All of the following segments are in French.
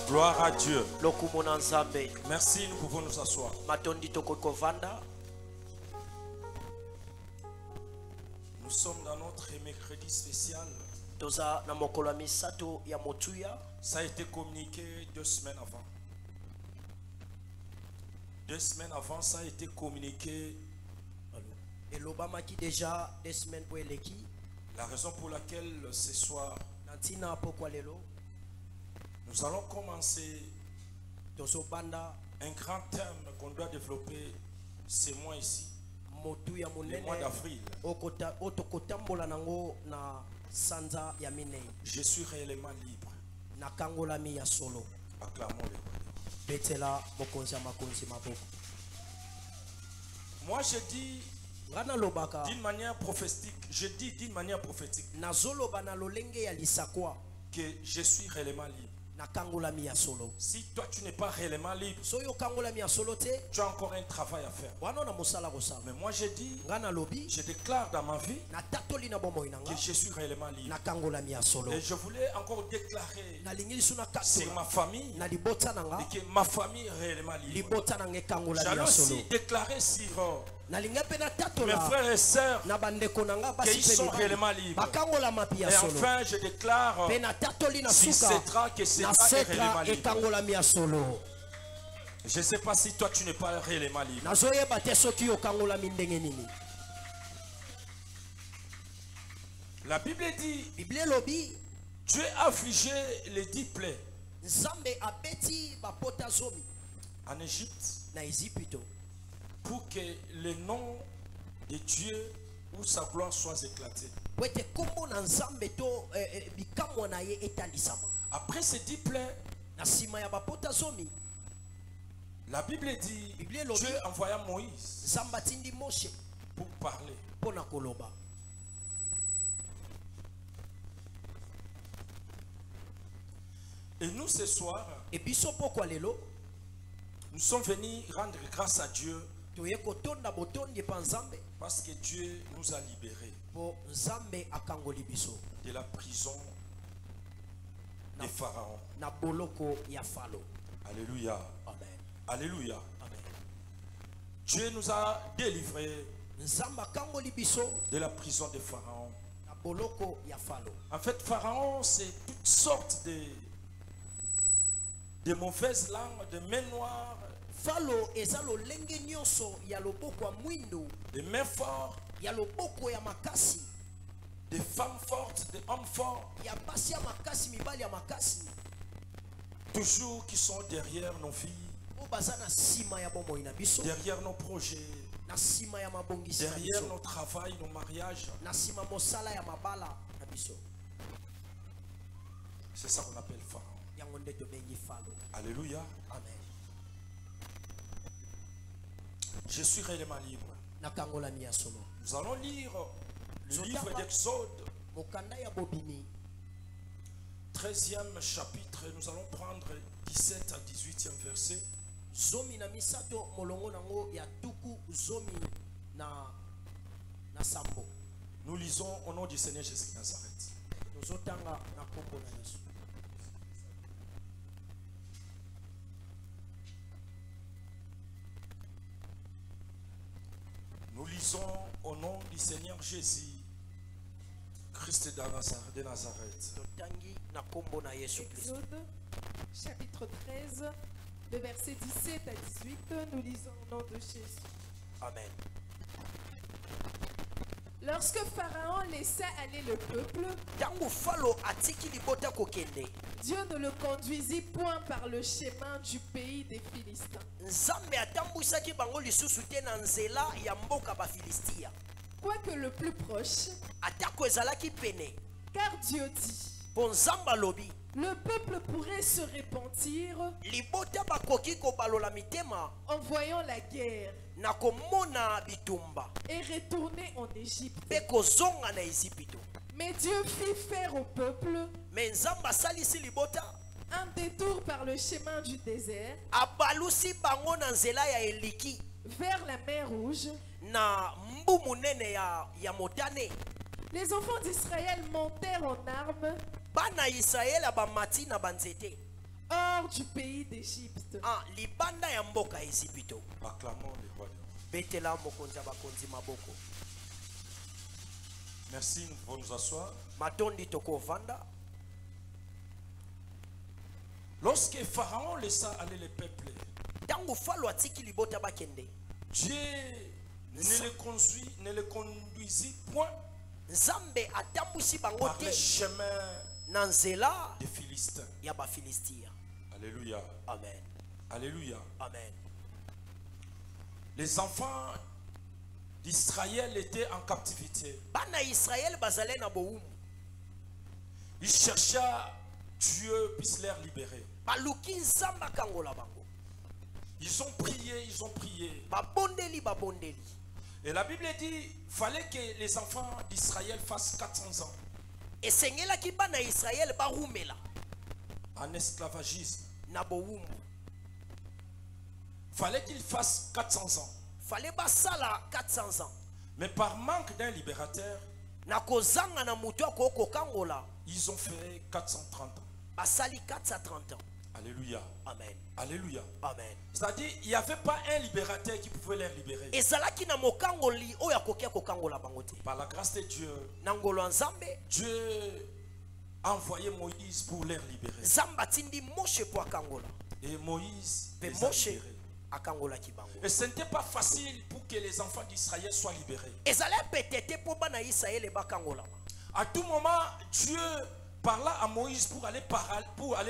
Gloire à Dieu. Merci, nous pouvons nous asseoir. Nous sommes dans notre mercredi spécial. Ça a été communiqué 2 semaines avant. 2 semaines avant, ça a été communiqué. La raison pour laquelle ce soir, nous allons commencer un grand thème qu'on doit développer ce mois ici, le mois d'avril. Je suis réellement libre. Acclamons-le. Moi je dis d'une manière prophétique, que je suis réellement libre. Si toi tu n'es pas réellement libre, tu as encore un travail à faire. Mais moi je dis, je déclare dans ma vie que je suis réellement libre. Et je voulais encore déclarer sur ma famille et que ma famille est réellement libre. J'allais aussi déclarer sur mes frères et sœurs qu'ils sont réellement libres. Et enfin je déclare si Cétra que Cétra est réellement libre. Je ne sais pas si toi tu n'es pas réellement libre. La Bible dit, Dieu a affligé les 10 plaies en Égypte pour que le nom de Dieu ou sa gloire soit éclaté. Après ces 10 plaies, la Bible dit, Dieu envoya Moïse pour parler. Et nous ce soir, nous sommes venus rendre grâce à Dieu parce que Dieu nous a libérés de la prison de Pharaon. Alléluia. Amen. Alléluia. Amen. Dieu nous a délivrés de la prison de Pharaon. En fait, Pharaon, c'est toutes sortes de mauvaises langues, de mains noires, de mains fortes, de femmes fortes, de hommes forts, toujours qui sont derrière nos vies, derrière nos projets, derrière nos travails, nos mariages. C'est ça qu'on appelle Pharaon. Alléluia. Amen. Je suis réellement libre. Nous allons lire le livre d'Exode, 13e chapitre. Nous allons prendre 17 à 18e verset. Nous lisons au nom du Seigneur Jésus de Nazareth. Nous lisons au nom du Seigneur Jésus, Christ de Nazareth. Exode, chapitre 13, de verset 17 à 18, nous lisons au nom de Jésus. Amen. Lorsque Pharaon laissa aller le peuple, Dieu ne le conduisit point par le chemin du pays des Philistins. Quoique le plus proche, car Dieu dit, le peuple pourrait se repentir en voyant la guerre et retourner en Égypte. Mais Dieu fit faire au peuple un détour par le chemin du désert vers la mer Rouge. Les enfants d'Israël montèrent en armes bana Israël abamati na banzete hors du pays d'Égypte. Libanda ya mboka Ezipito. Acclamons le roi. Betela mokonzi bakonzi maboko. Merci, nous pouvons nous asseoir. Matondi toko vanda. Lorsque Pharaon laissa aller les peuples, tango falo atiki libota bakende, Dieu ne le conduisit point Nzambe atambusi bango par les te chemins na nzela des Philistins. ya ba Filistia. Alléluia. Amen. Alléluia. Amen. Les enfants d'Israël étaient en captivité. Bana Israël bazale na boum. Ils cherchaient Dieu puisse les libérer. Baluki nzamba kangola bango. Ils ont prié, ils ont prié. Babondeli babondeli. Et la Bible dit fallait que les enfants d'Israël fassent 400 ans Et sengela ki bana Israël barumela en esclavagisme. na boum. Fallait qu'ils fassent 400 ans. Fallait basala 400 ans. Mais par manque d'un libérateur, Na kozanga na mutu akoko kangola ils ont fait 430 ans. basali 430 ans. Alléluia. Amen. Alléluia. Amen. C'est-à-dire, il n'y avait pas un libérateur qui pouvait les libérer. Ezalaki na mokangoli oya kokia kokangola bango te. Par la grâce de Dieu, Nangolo nzambe Dieu a envoyé Moïse pour les libérer. Zamba tindi Moshe po akangola. Et Moïse Pe les a Moshe libérés. akangola ki bango. Et ce n'était pas facile pour que les enfants d'Israël soient libérés. Ezala petete po bana Israël bakangola. À tout moment, Dieu parla à Moïse pour aller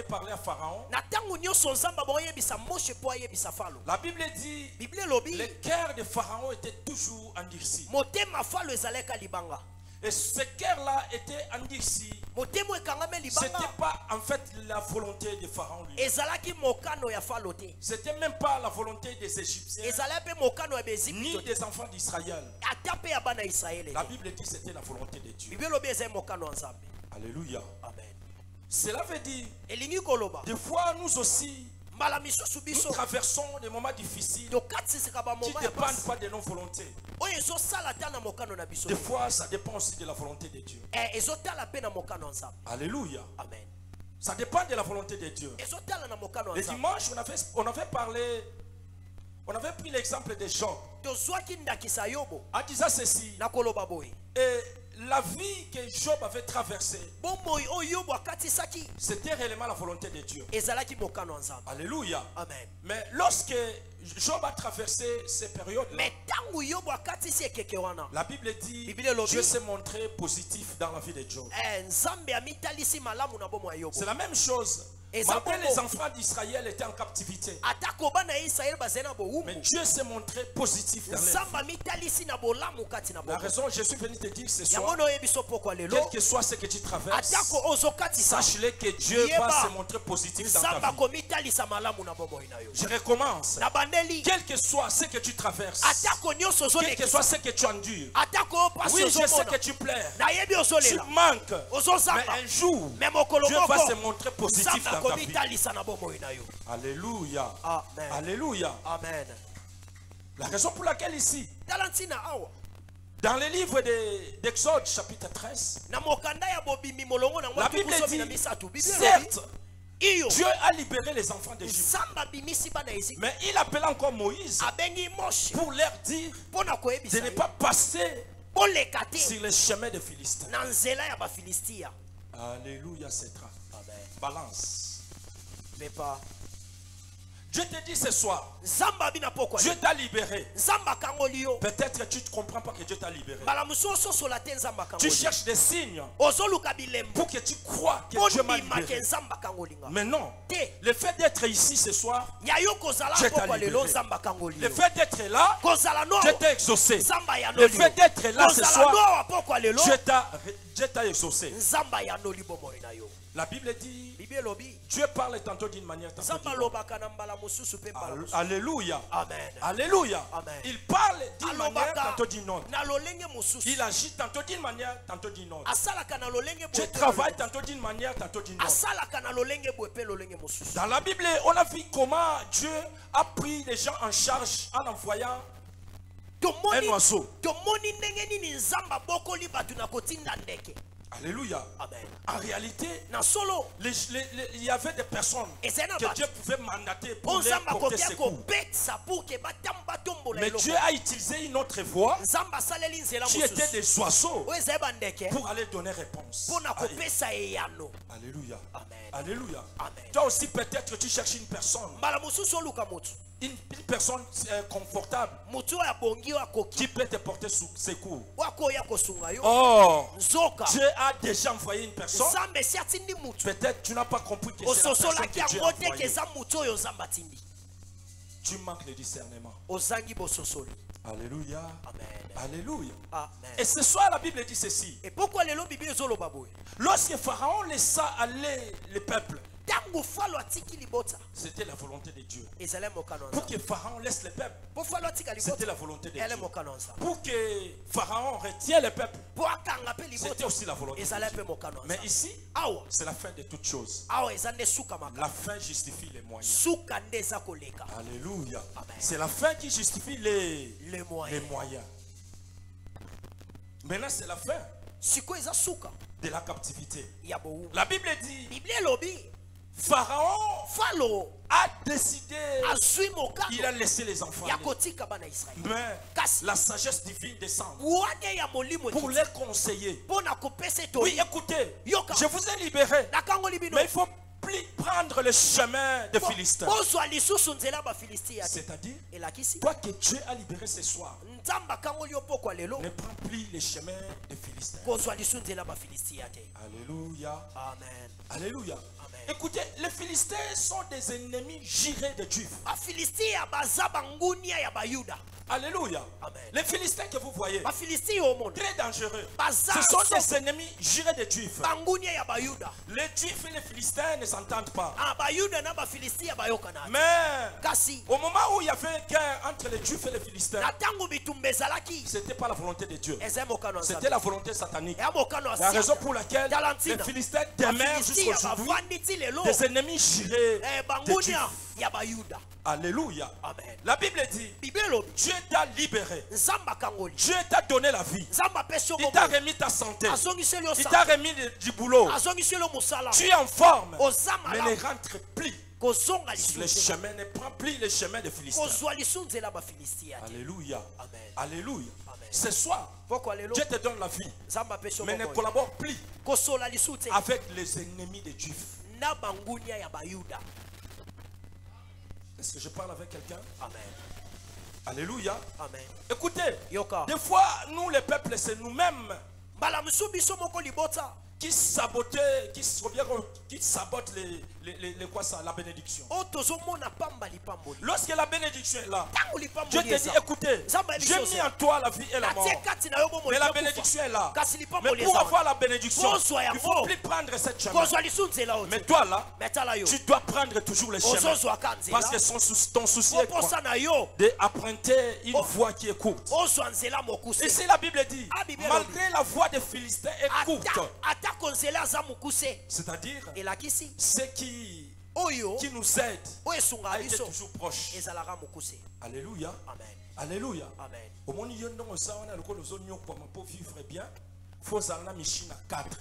parler à Pharaon. Na tangu nyonso nzamba bo yebisa Moshe po yebisa falo. La Bible dit Bible lobi le cœur de Pharaon était toujours endurci. motema falo ezaleka libanga. Et ce cœur-là était endurci. Motemo ekangame Ce n'était libanga. pas en fait la volonté de Pharaon lui. Ezalaki mokano ya falo te. C'était même pas la volonté des Égyptiens Ezala pe mokano ya ni bezipito te. des enfants d'Israël. Ata pe ya bana Israël. La Bible dit que c'était la volonté de Dieu. Bible lobi ezali mokano nzambe. Alléluia. Amen. Cela veut dire, Elingi koloba. des fois nous aussi, Mbala misusu nous biso. traversons des moments difficiles To katisika ba qui moma ne ya dépendent pasi. pas de nos volontés. Oyo ezosala ta na mokano na biso. Des fois, ça dépend aussi de la volonté de Dieu. Ezotala pe na mokano nzambe. Alléluia. Amen. Ça dépend de la volonté de Dieu. Ezotala na mokano Le nzambe. dimanche, on avait parlé, on avait pris l'exemple de Job. Tozwaki ndakisa Yobo En disant ceci, na koloba boye. et la vie que Job avait traversée, Bomboy o Yobo akatisaki c'était réellement la volonté de Dieu. ezalaki mokano nzambe. Alléluia. Amen. Mais lorsque Job a traversé ces périodes-là, Mais tangu Yobo akatisi ekeke wana. la Bible dit Bible lobi. Dieu s'est montré positif dans la vie de Job. Nzambe amitalisi malamu na bomo ya Yobo. C'est la même chose. Et ça, Malgré Bobo. les enfants d'Israël étaient en captivité, Atako bana Israël bazena mais boumbu. Dieu s'est montré positif dans leur vie. Nzamba amitalisi na bolamu kati na La bomo. raison, je suis venu te dire ce soir, Yangono yebiso poko lelo. quel que soit ce que tu traverses, Atako ozokatisa. sache-le que Dieu Yeba. va se montrer positif dans ta Nzamba vie. komitalisa malamu na bomo inayo. Je recommence. Na bandeli. Quel que soit ce que tu traverses, Atako nyonso quel que zolekisa. soit ce que tu endures, Atako pasi oui, je sais ozomona. que tu pleures, Na yebi tu ozolela. manques, mais Ozozamba. un jour, Mais mokolo Dieu va se moko. montrer positif Nzamba dans ta vie. komitalisa na bomo inayo. Alléluia. Amen. Alléluia. Amen. La raison pour laquelle ici, Talantina awa. dans le livre d'Exode chapitre 13, Na mokanda ya bobimi molongo na la ngwa Bible tukusomi dit, na misatu. Bible certes, iyo. Dieu a libéré les enfants d'Égypte. Nzamba bimisi bana Égypte. Mais il appelait encore Moïse Abengi Moshe. pour leur dire Pona de koyebisa. ne pas passer Boleka te sur les chemins des Philistins. na nzela ya bafilistia. Alléluia, c'est ça. Amen. Balance. Mais pas. Dieu te dit ce soir, Nzamba bina poko. Dieu t'a libéré. Nzamba kangoli yo. Peut-être tu ne comprends pas que Dieu t'a libéré. Bala musoso sola te nzamba Tu kangoli. cherches des signes Ozoluka bilembo. pour que tu crois que Dieu m'a Poni make libéré. nzamba kangolinga. Mais non, Te. le fait d'être ici ce soir, Nyayo kozala Dieu t'a poko lelo libéré. nzamba kangoli le yo. fait d'être là, Kozala no. Dieu t'a exaucé. Nzamba ya Le noli. fait d'être là ce Kozala soir, no poko lelo. Dieu t'a exaucé. Nzamba ya noli bomo na yo. La Bible dit, Bible lobi. Dieu parle tantôt d'une manière, tantôt d'une Nzamba autre. lobaka na mbala mususu pe mbala mususu. Alléluia. Amen. Alléluia. Amen. Il parle d'une manière, Alobaka tantôt d'une autre. na lolenge mususu. Il agit tantôt d'une manière, tantôt d'une autre. Asalaka na lolenge Dieu boepe travaille lolenge. tantôt d'une manière, tantôt d'une autre. Asalaka na lolenge boepe lolenge mususu. Dans la Bible, on a vu comment Dieu a pris les gens en charge en envoyant un oiseau. Tomoni ndenge nini nzamba bokoli batu na kotinda ndeke. Alléluia. Amen. En réalité, Na solo. il y avait des personnes que Dieu pouvait mandater pour les porter secours. Mais Dieu a utilisé une autre voie qui était des oiseaux pour aller donner réponse. Alléluia. Alléluia. Toi aussi peut-être que tu cherches une personne. Une personne confortable qui peut te porter secours. Or, Dieu a déjà envoyé une personne. Peut-être tu n'as pas compris que c'est la personne que Dieu a envoyée. Tu manques le discernement. Alléluia. Alléluia. Et ce soir la Bible dit ceci. Lorsque Pharaon laissa aller le peuple, c'était la volonté de Dieu. Pour que Pharaon laisse le peuple, c'était la volonté de Dieu. Pour que Pharaon retienne le peuple, c'était aussi la volonté de Dieu. Mais ici, c'est la fin de toutes choses. La fin justifie les moyens. Alléluia. C'est la fin qui justifie les moyens. Maintenant, c'est la fin de la captivité. La Bible dit, Pharaon a décidé, il a laissé les enfants aller. Mais la sagesse divine descend pour les conseiller. Oui, écoutez, je vous ai libéré, mais il faut prendre le chemin des Philistins. C'est-à-dire, toi que Dieu a libéré ce soir, ne prends plus le chemin des Philistins. Alléluia. Amen. Alléluia. Écoutez, les Philistins sont des ennemis jurés de Juifs. Alléluia. Amen. Les Philistins que vous voyez, très dangereux. Ce sont des ennemis jurés de Juifs. Les Juifs et les Philistins ne s'entendent pas. Mais au moment où il y avait une guerre entre les Juifs et les Philistins, ce n'était pas la volonté de Dieu. C'était la volonté satanique. La raison pour laquelle les Philistins demeurent jusqu'aujourd'hui des ennemis jurés de Juifs. Alléluia. Amen. La Bible dit, Dieu t'a libéré. Dieu t'a donné la vie. Il t'a remis ta santé. Il t'a remis du boulot. Tu es en forme. Mais ne rentre plus sur le chemin. Ne prends plus le chemin des Philistins. Alléluia. Alléluia. Ce soir, Dieu te donne la vie. Mais ne collabore plus avec les ennemis des Juifs. Est-ce que je parle avec quelqu'un? Amen. Alléluia. Amen. Écoutez, des fois, nous les peuples, c'est nous-mêmes qui sabotent la bénédiction. Lorsque la bénédiction est là, Dieu te dit, écoutez, j'ai mis en toi la vie et la mort. Mais la bénédiction est là. Mais pour avoir la bénédiction, il ne faut plus prendre cette chemin. Mais toi là, tu dois prendre toujours le chemin. Parce que ton souci est quoi? D'emprunter une voie qui est courte. Et c'est la Bible dit, malgré la voie des Philistins est courte. C'est-à-dire, ce qui nous aide a été toujours proche. Alléluia. Alléluia. Au monde où pour vivre bien, il faut aller à Michina 4.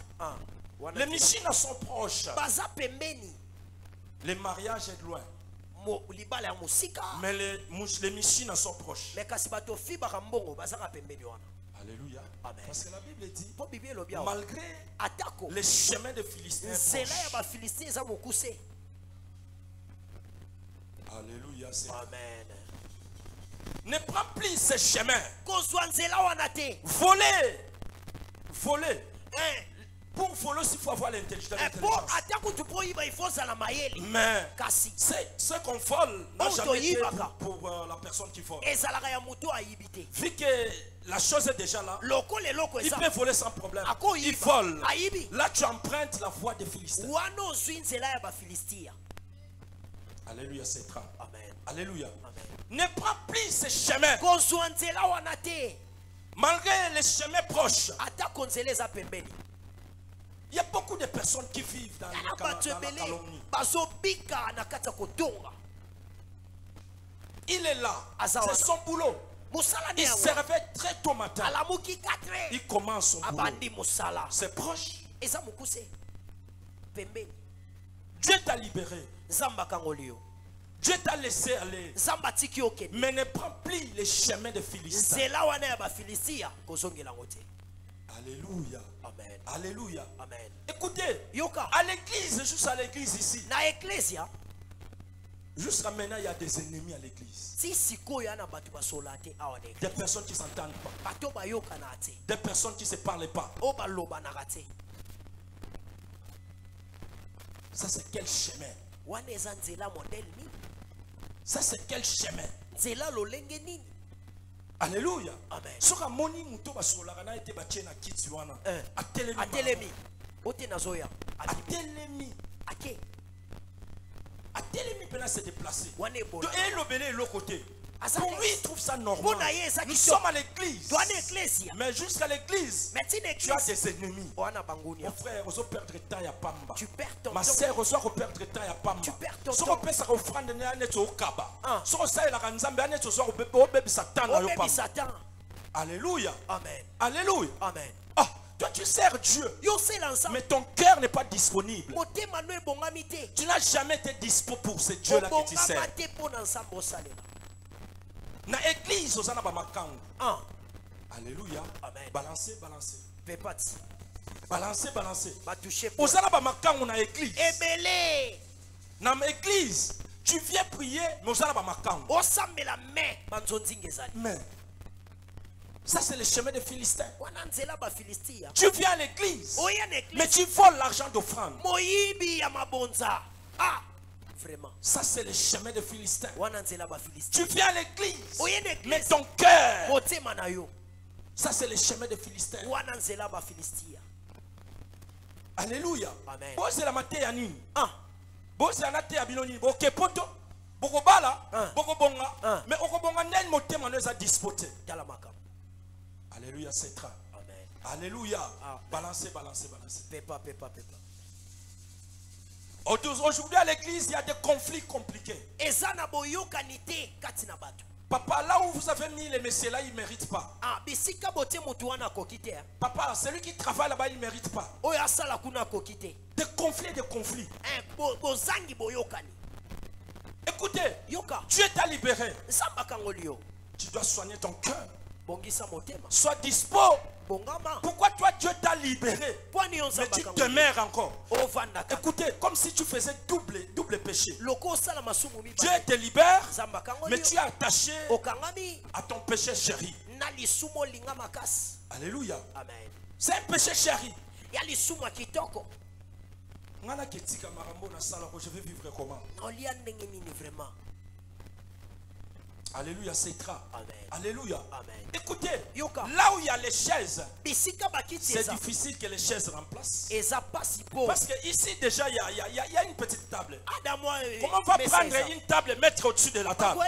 Les Michina sont proches. Les mariages est loin. Mais les Michina sont proches. Alléluia. Amen. Parce que la Bible dit, malgré les chemins des Philistins proches. Alléluia. Amen. Ne prends plus ces chemins. Voler. Voler. Pour voler aussi, il faut avoir l'intelligence. Mais ce qu'on vole n'a jamais été pour la personne qui vole. Vu que la chose est déjà là, il peut voler sans problème. Il vole. Là, tu empruntes la voie des Philistins. Alléluia, c'est grand. Alléluia. Ne prends plus ces chemins. Malgré les chemins proches. Il y a beaucoup de personnes qui vivent dans la calomnie. Il est là. C'est son boulot. Il se réveille très tôt matin. Il commence son boulot. C'est proche. eza mukuse pembeni. Dieu t'a libéré. Zamba kangolio. Dieu t'a laissé aller. Zamba tiki okende. Mais ne prends plus les chemins de Philistins. Zela wana ya ba Philistia kozongela ngote. Alléluia. Amen. Alléluia. Amen. Écoutez, Yoka. à l'église, juste à l'église ici. Na ecclesia. Jusqu'à maintenant, il y a des ennemis à l'église. Si siko yana batu basolate awane. Des personnes qui s'entendent pas. Bato ba yoka na ate. Des personnes qui se parlent pas. O ba loba na rate. Ça c'est quel chemin? Wana eza nzela modèle nini? Ça c'est quel chemin? Nzela lolenge nini? Alléluia. Amen. Soka moni muto basolaka na ete bachena kiti wana. Atelemi. Atelemi. Ote nazoya. Atelemi. Ake. Atelemi pena se déplacer. Wana bon. De elobele l'autre côté. Pour lui, il trouve ça normal. Nous sommes sommes à l'église. Mais jusqu'à l'église, tu as des ennemis. Mon frère, on perdre temps à Pamba. Tu perds ton temps. Ma sœur, on perdre temps à Pamba. Tu perds ton temps. Alléluia. Amen. Alléluia. Amen. Ah, toi tu sers Dieu. Mais ton cœur n'est pas disponible. Tu n'as jamais été dispo pour ce Dieu-là que tu sers. Na église aux anabamakangu. Alléluia. Amen. Balancez, balancez. Pepati. Balancez, balancez. Batouché. Aux anabamakangu na église. Ebele. Na église, tu viens prier, mais aux anabamakangu. Osambe la main. Banzonzingezali. Mais ça c'est le chemin des Philistins. Wananzela ba Philistia. Tu viens à l'église. Oya Mais tu voles l'argent d'offrande. Moyibi ya mabonza. Ah. Vraiment. Ça c'est le chemin des Philistins. Tu viens à l'église, mais ton cœur, ça c'est le chemin des Philistins. Alléluia. Amen. Bon c'est la matière yanini. Bon c'est la matière binoni. Ok poto. Boko bala. Boko bonga. Mais oko bonga nen moté manoza dispoté. Alléluia c'est tra. Amen. Alléluia. Balancez, balancez, balancez. Pepa, pepa, pepa. Aujourd'hui à l'église, il y a des conflits compliqués. Papa, là où vous avez mis les messieurs là, ils ne méritent pas. Papa, celui qui travaille là-bas, il ne mérite pas. Des conflits, des conflits. Écoutez, Dieu t'a libéré. Tu dois soigner ton cœur. Sois dispo. Pourquoi toi Dieu t'a libéré, mais tu demeures encore? Écoutez, comme si tu faisais double péché. Dieu te libère, mais tu es attaché à ton péché chéri. Alléluia. C'est un péché chéri. Je vais vivre comment? Alléluia, c'est tra. Alléluia. Amen. Écoutez, là où il y a les chaises, c'est difficile que les chaises remplacent. Parce que ici déjà il y a une petite table. Comment on va prendre une table et mettre au-dessus de la table?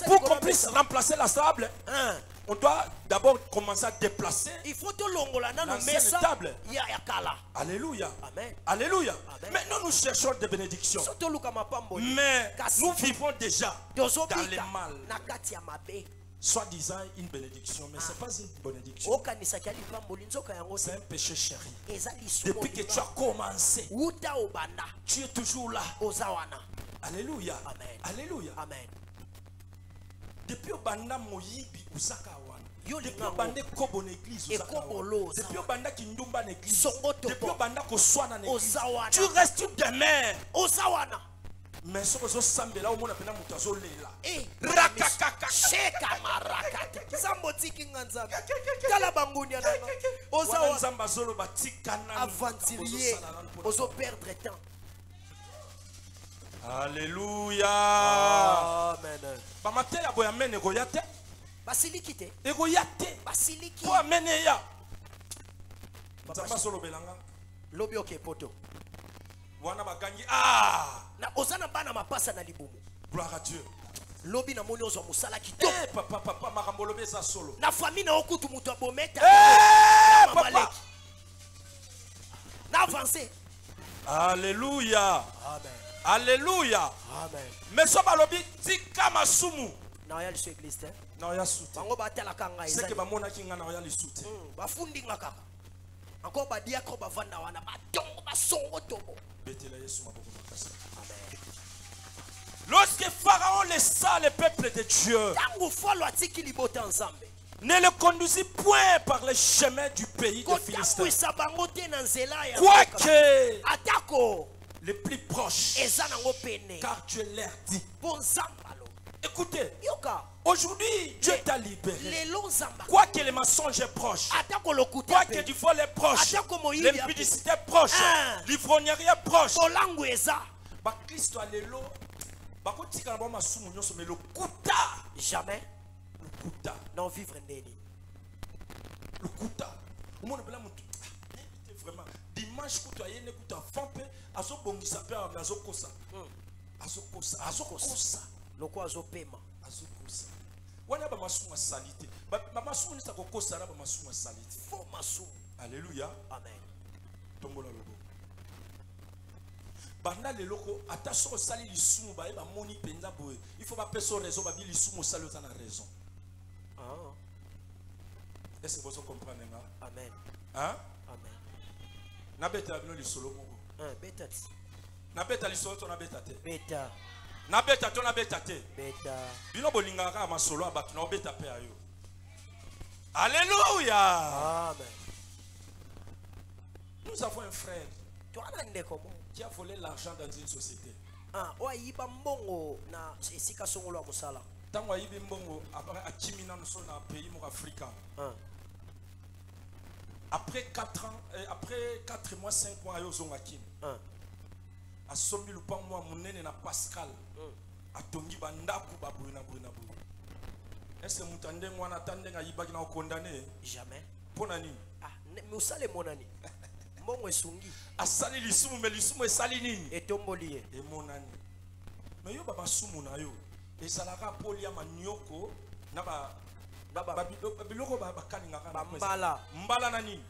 Pour qu'on puisse remplacer la table, on doit d'abord commencer à déplacer l'ancienne table. Alléluia. Amen. Alléluia. Amen. Maintenant nous cherchons des bénédictions. Mais nous vivons déjà dans le mal. Soi-disant une bénédiction, mais ce n'est pas une bénédiction. C'est un péché chéri. Depuis que tu as commencé, tu es toujours là. Alléluia. Amen. Alléluia. Amen. Depuis au banda moyibi usaka wana. Depuis au banda kobo l'église usaka wana. Depuis au banda kindumba l'église. Depuis au banda koswana l'église. Tu restes, tu demeures. Ozawana. Mais ce que je sens là au monde appelle mutazo lela. Rakakaka. Sheka marakata. Zamboti kinganza. Kala bangunia nana. Ozawana zamba zolo batikana. Aventurier. Ozo perdre temps. Alléluia. Amen. Bamate ya boya mene goyate. Basilikite. Egoyate. Basiliki. Ko amene ya. Zamba solo belanga. Lobi oke poto. Wana bagangi na ozana bana mapasa na libumu. Gloire à Dieu. Lobi na moni ozo musala kitoko. Papa makambo lobi za solo. Na famille na okutu mutu abometa. Papa. Na avancer. Alléluia. Amen. Alléluia. Amen. Mais so balobi tika masumu. Na ya lisu église. Na ya soute. Bango batela kanga ezali. C'est que bamona kinga na ya lisute. Bafundi nga kaka. encore badiako bavanda wana batongo basongo tobo. Lorsque Pharaon laissa le peuple de Dieu, ne le conduisit point par les chemins du pays des Philistins, quoique les plus proches, car Dieu leur dit. Écoutez, aujourd'hui Dieu t'a libéré. Quoique les mensonges est proche, quoique du vol est proche, l'impudicité est proche, l'ivrognerie est proche, Christ a l'élo. Mais le kuta, jamais le kuta, non vivre ndeni le kuta. Au monde bela mutu. Vraiment dimanche kuta yene kuta fampe azo bongisa pe azo kosa. Azo kosa. Loko azo pema. Azo kosa. Wana ba masuma salite. Ba masuma nisa ko kosa na ba masuma salite. Fo masuma. Alléluia. Amen. Tombola logo. Banda le loko attention sali lisumu ba eba moni penza boye il faut pas peso raison ba bi lisumu sali otana raison. Est-ce que vous comprenez nga? Amen. Hein? Amen. Na beta no lisolo moko. Beta. Na beta lisolo to na beta te. Beta. Na beta to na beta te. Beta. Bino bolingaka masolo abatu na beta pe ayo. Alléluia. Amen. Nous avons un frère qui a volé l'argent dans une société. Oyiba mbongo na esika songolo ya musala. Tango ayibi mbongo après akimina nous sommes dans un pays africain. Après 4 ans, après 4 mois, 5 mois, Ayozongakin. A sombi lupa moi munene na Pascal. A tongi bandaku babu na bu na bu. Est-ce que mutande mwana tande nga yibaki na condamné? Jamais. Ponani. Musale monani. Mbongo esungi. Asali lisumu me lisumu esali nini? Etomboliye. E monani. Mais yo baba sumu na yo. Esalaka polia manioko na ba biloko ba kalinga kana mbala. Mbala na nini?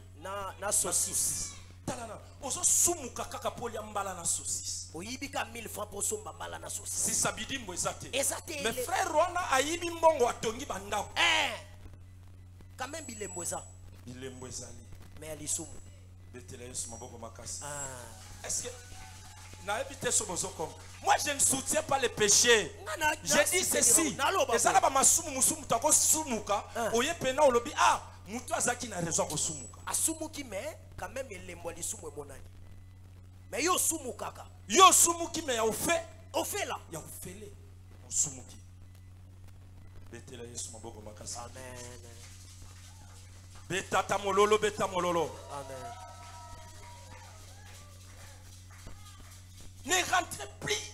Na saucisse. Talana. Ozo sumu kaka polia mbala na saucisse. Oyibika 1000 francs pour somba mbala na saucisse. Si sabidi mbo ezate. Ezate. Mais frère Rwanda ayibi mbongo atongi bandako. Quand même bilembo eza. Bilembo ezali. Mais ali sumu. Est-ce que moi je ne soutiens pas les péchés. Je dis ceci. Et ça là ba masumu musumu tako sumuka. Oye pena olobi mutu azaki na raison ko sumuka. Asumuki mais quand même elembo li sumu monani. Mais yo sumukaka. Yo sumuki mais ya ofait. Ofait là. Ya ofele. Sumuki. Betela Yesu maboko makasi. Amen. Betata mololo beta mololo. Amen. Ne rentrez plus.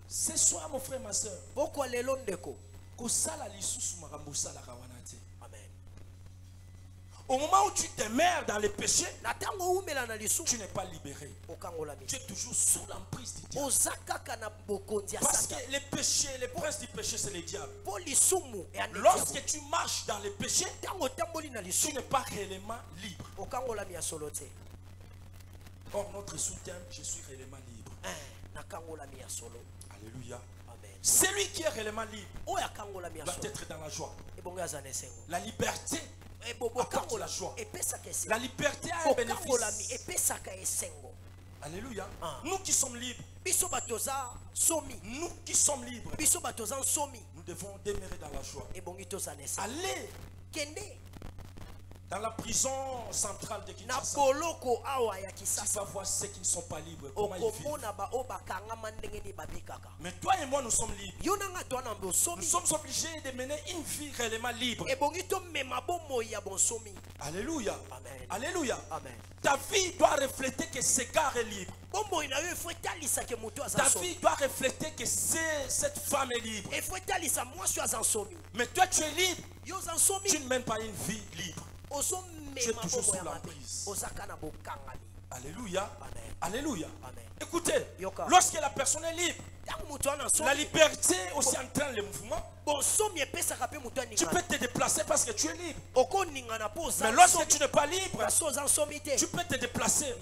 Ce soir, mon frère, ma soeur. Pourquoi les londeko? Amen. Au moment où tu demeures dans les péchés, tu n'es pas libéré. Tu es toujours sous l'emprise du diable. Parce que les péchés, les princes du péché, c'est les diables. Lorsque tu marches dans les péchés, tu n'es pas réellement libre. Or, notre soutien, je suis réellement libre. Alléluia. Celui qui est réellement libre doit être dans la joie. La liberté apporte la joie. La liberté a un bénéfice. Alléluia. Nous qui sommes libres, nous qui sommes libres, nous devons demeurer dans la joie. Allez dans la prison centrale de Kinshasa, tu vas voir ceux qui ne sont pas libres. Comment ils vivent. Mais toi et moi, nous sommes libres. Nous sommes obligés de mener une vie réellement libre. Alléluia. Amen. Alléluia. Amen. Ta vie doit refléter que ce gars est libre. Ta vie doit refléter que cette femme est libre. Mais toi, tu es libre. Tu ne mènes pas une vie libre. Tu es toujours sous l'emprise. Alléluia. Amen. Alléluia. Amen. Écoutez, lorsque la personne est libre, la liberté aussi entraîne le mouvement. Tu peux te déplacer parce que tu es libre. Mais lorsque tu n'es pas libre, tu peux te déplacer.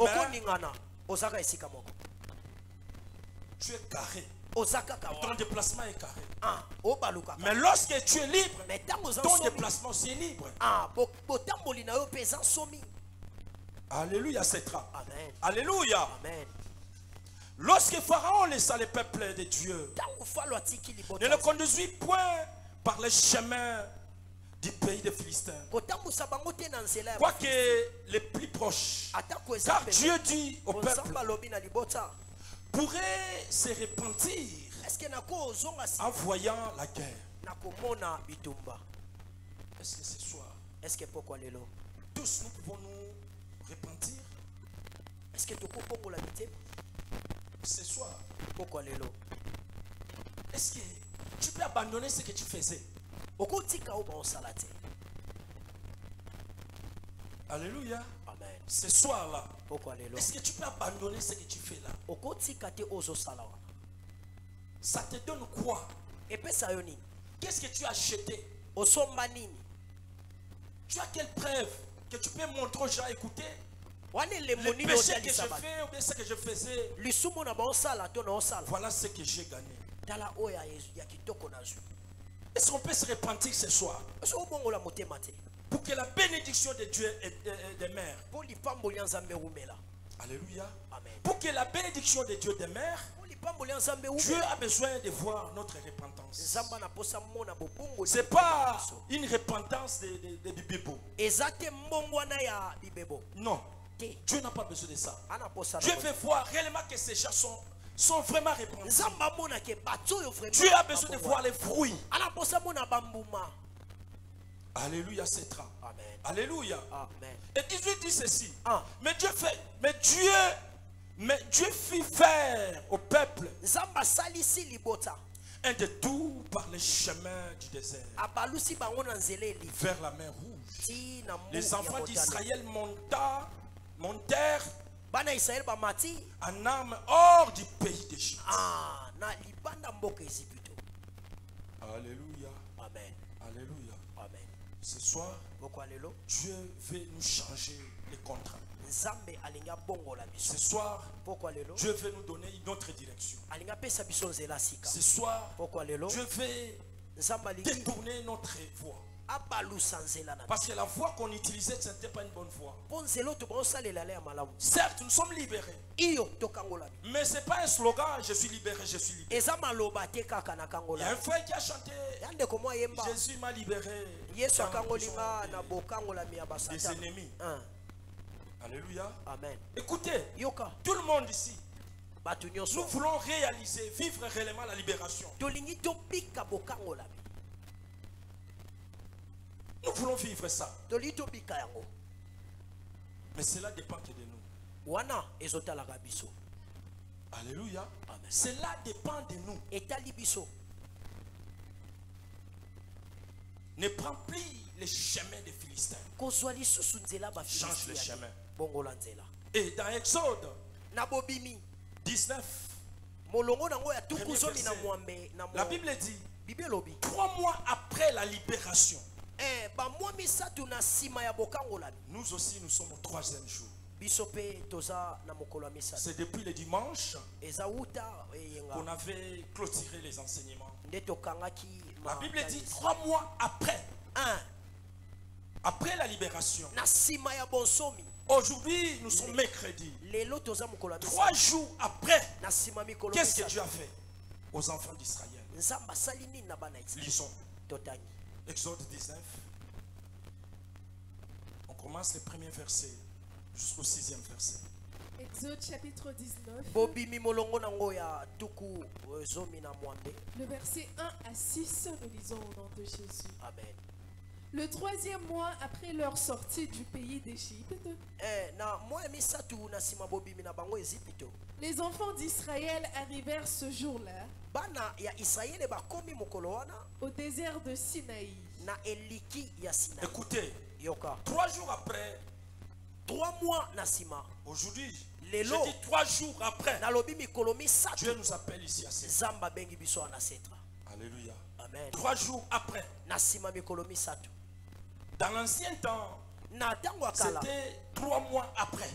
Tu es carré. ton déplacement est carré. Mais lorsque tu es libre, ton déplacement aussi est libre. Alléluia, c'est ça. Alléluia. Amen. Lorsque Pharaon laissa le peuple de Dieu, ne le conduisit point par les chemins du pays des Philistins, quoique les plus proches, car Dieu dit au peuple, pourrait se repentir en voyant la guerre. Est-ce que ce soir, tous nous pouvons nous repentir? Est-ce que ce soir, est-ce que tu peux abandonner ce que tu faisais? Alléluia. Amen. Ce soir-là, est-ce que tu peux abandonner ce que tu fais là? Ça te donne quoi? Qu'est-ce que tu as acheté? Tu as quelle preuve que tu peux montrer aux gens? Écoutez, le péché que je fais ou bien ce que je faisais, voilà ce que j'ai gagné. Est-ce qu'on peut se repentir ce soir pour que la bénédiction de Dieu demeure? Alléluia. Amen. Pour que la bénédiction de Dieu demeure, Dieu a besoin de voir notre repentance. Ce n'est pas une repentance de bibébo. Non. Dieu n'a pas besoin de ça. Dieu veut voir réellement que ces gens sont vraiment repentis. Dieu a besoin de voir les fruits. Alléluia, c'est ça. Alléluia. Amen. Et 18 dit ceci. Mais Dieu fit faire au peuple un détour par les chemins du désert vers la mer Rouge. Les enfants d'Israël montèrent en armes hors du pays d'Égypte. Alléluia. Amen. Alléluia. Amen. Ce soir, Dieu veut nous changer les contrats. Ce soir, Dieu veut nous donner une autre direction. Ce soir, Dieu veut détourner notre voie. Parce que la voie qu'on utilisait, ce n'était pas une bonne voie. Certes, nous sommes libérés. Mais ce n'est pas un slogan, je suis libéré, je suis libéré. Il y a un frère qui a chanté, Jésus m'a libéré des ennemis. Alléluia. Amen. Écoutez, tout le monde ici, nous voulons réaliser, vivre réellement la libération. Nous voulons vivre ça. Mais cela dépend que de nous. Alléluia. Amen. Cela dépend de nous. Ne prends plus les chemins des Philistins. Change les chemins. Et dans Exode 19, la Bible dit 3 mois après la libération, nous aussi nous sommes au 3e jour. C'est depuis le dimanche qu'on avait clôturé les enseignements. La Bible dit 3 mois après la libération. Aujourd'hui, nous sommes mercredi. 3 jours après, qu'est-ce que Dieu a fait aux enfants d'Israël? Lisons. Exode 19. On commence le premier verset jusqu'au 6e verset. Exode chapitre 19. Le verset 1 à 6, nous lisons au nom de Jésus. Amen. Le 3e mois après leur sortie du pays d'Égypte, les enfants d'Israël arrivèrent ce jour-là au désert de Sinaï. Écoutez, 3 jours après, 3 mois aujourd'hui, je dis 3 jours après, Dieu nous appelle ici à Sète. Alléluia. Amen. 3 jours après. Dans l'ancien temps, c'était 3 mois après.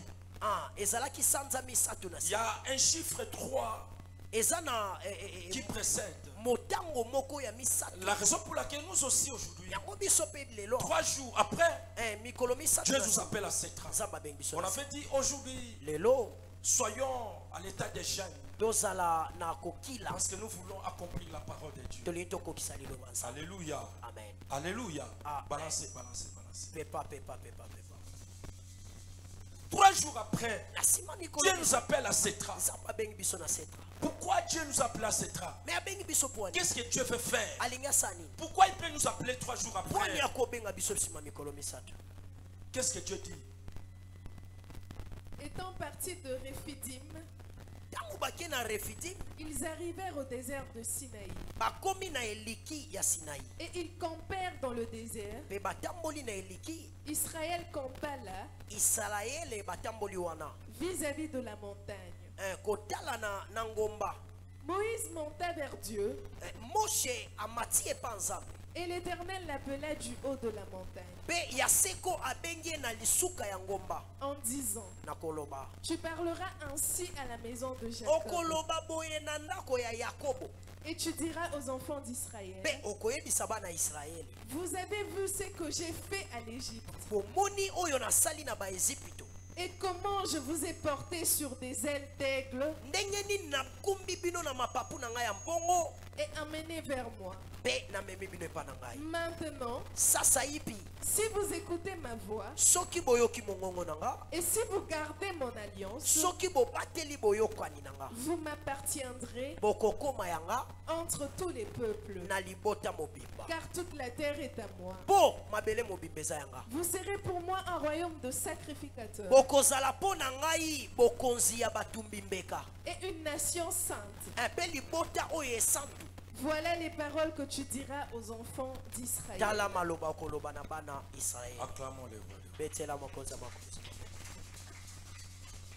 Il y a un chiffre 3 qui précède. La raison pour laquelle nous aussi aujourd'hui, 3 jours après, Dieu nous appelle à cette trace. On avait dit aujourd'hui, soyons à l'état des jeunes. Parce que nous voulons accomplir la parole de Dieu. Alléluia. Amen. Alléluia. Balancez. 3 jours après, Dieu nous appelle à cette trace. Pourquoi Dieu nous appelle à cette trace? Qu'est-ce que Dieu veut faire? Pourquoi il peut nous appeler 3 jours après? Qu'est-ce que Dieu dit? Étant partis de Réphidim, ils arrivèrent au désert de Sinaï. Et ils campèrent dans le désert. Israël campa là, vis-à-vis de la montagne. Moïse monta vers Dieu. Et l'Éternel l'appela du haut de la montagne en disant: Tu parleras ainsi à la maison de Jacob et tu diras aux enfants d'Israël: Vous avez vu ce que j'ai fait à l'Égypte et comment je vous ai porté sur des ailes d'aigle et amené vers moi. Maintenant, si vous écoutez ma voix et si vous gardez mon alliance, vous m'appartiendrez entre tous les peuples, car toute la terre est à moi. Vous serez pour moi un royaume de sacrificateurs et une nation sainte. Voilà les paroles que tu diras aux enfants d'Israël. Acclamons le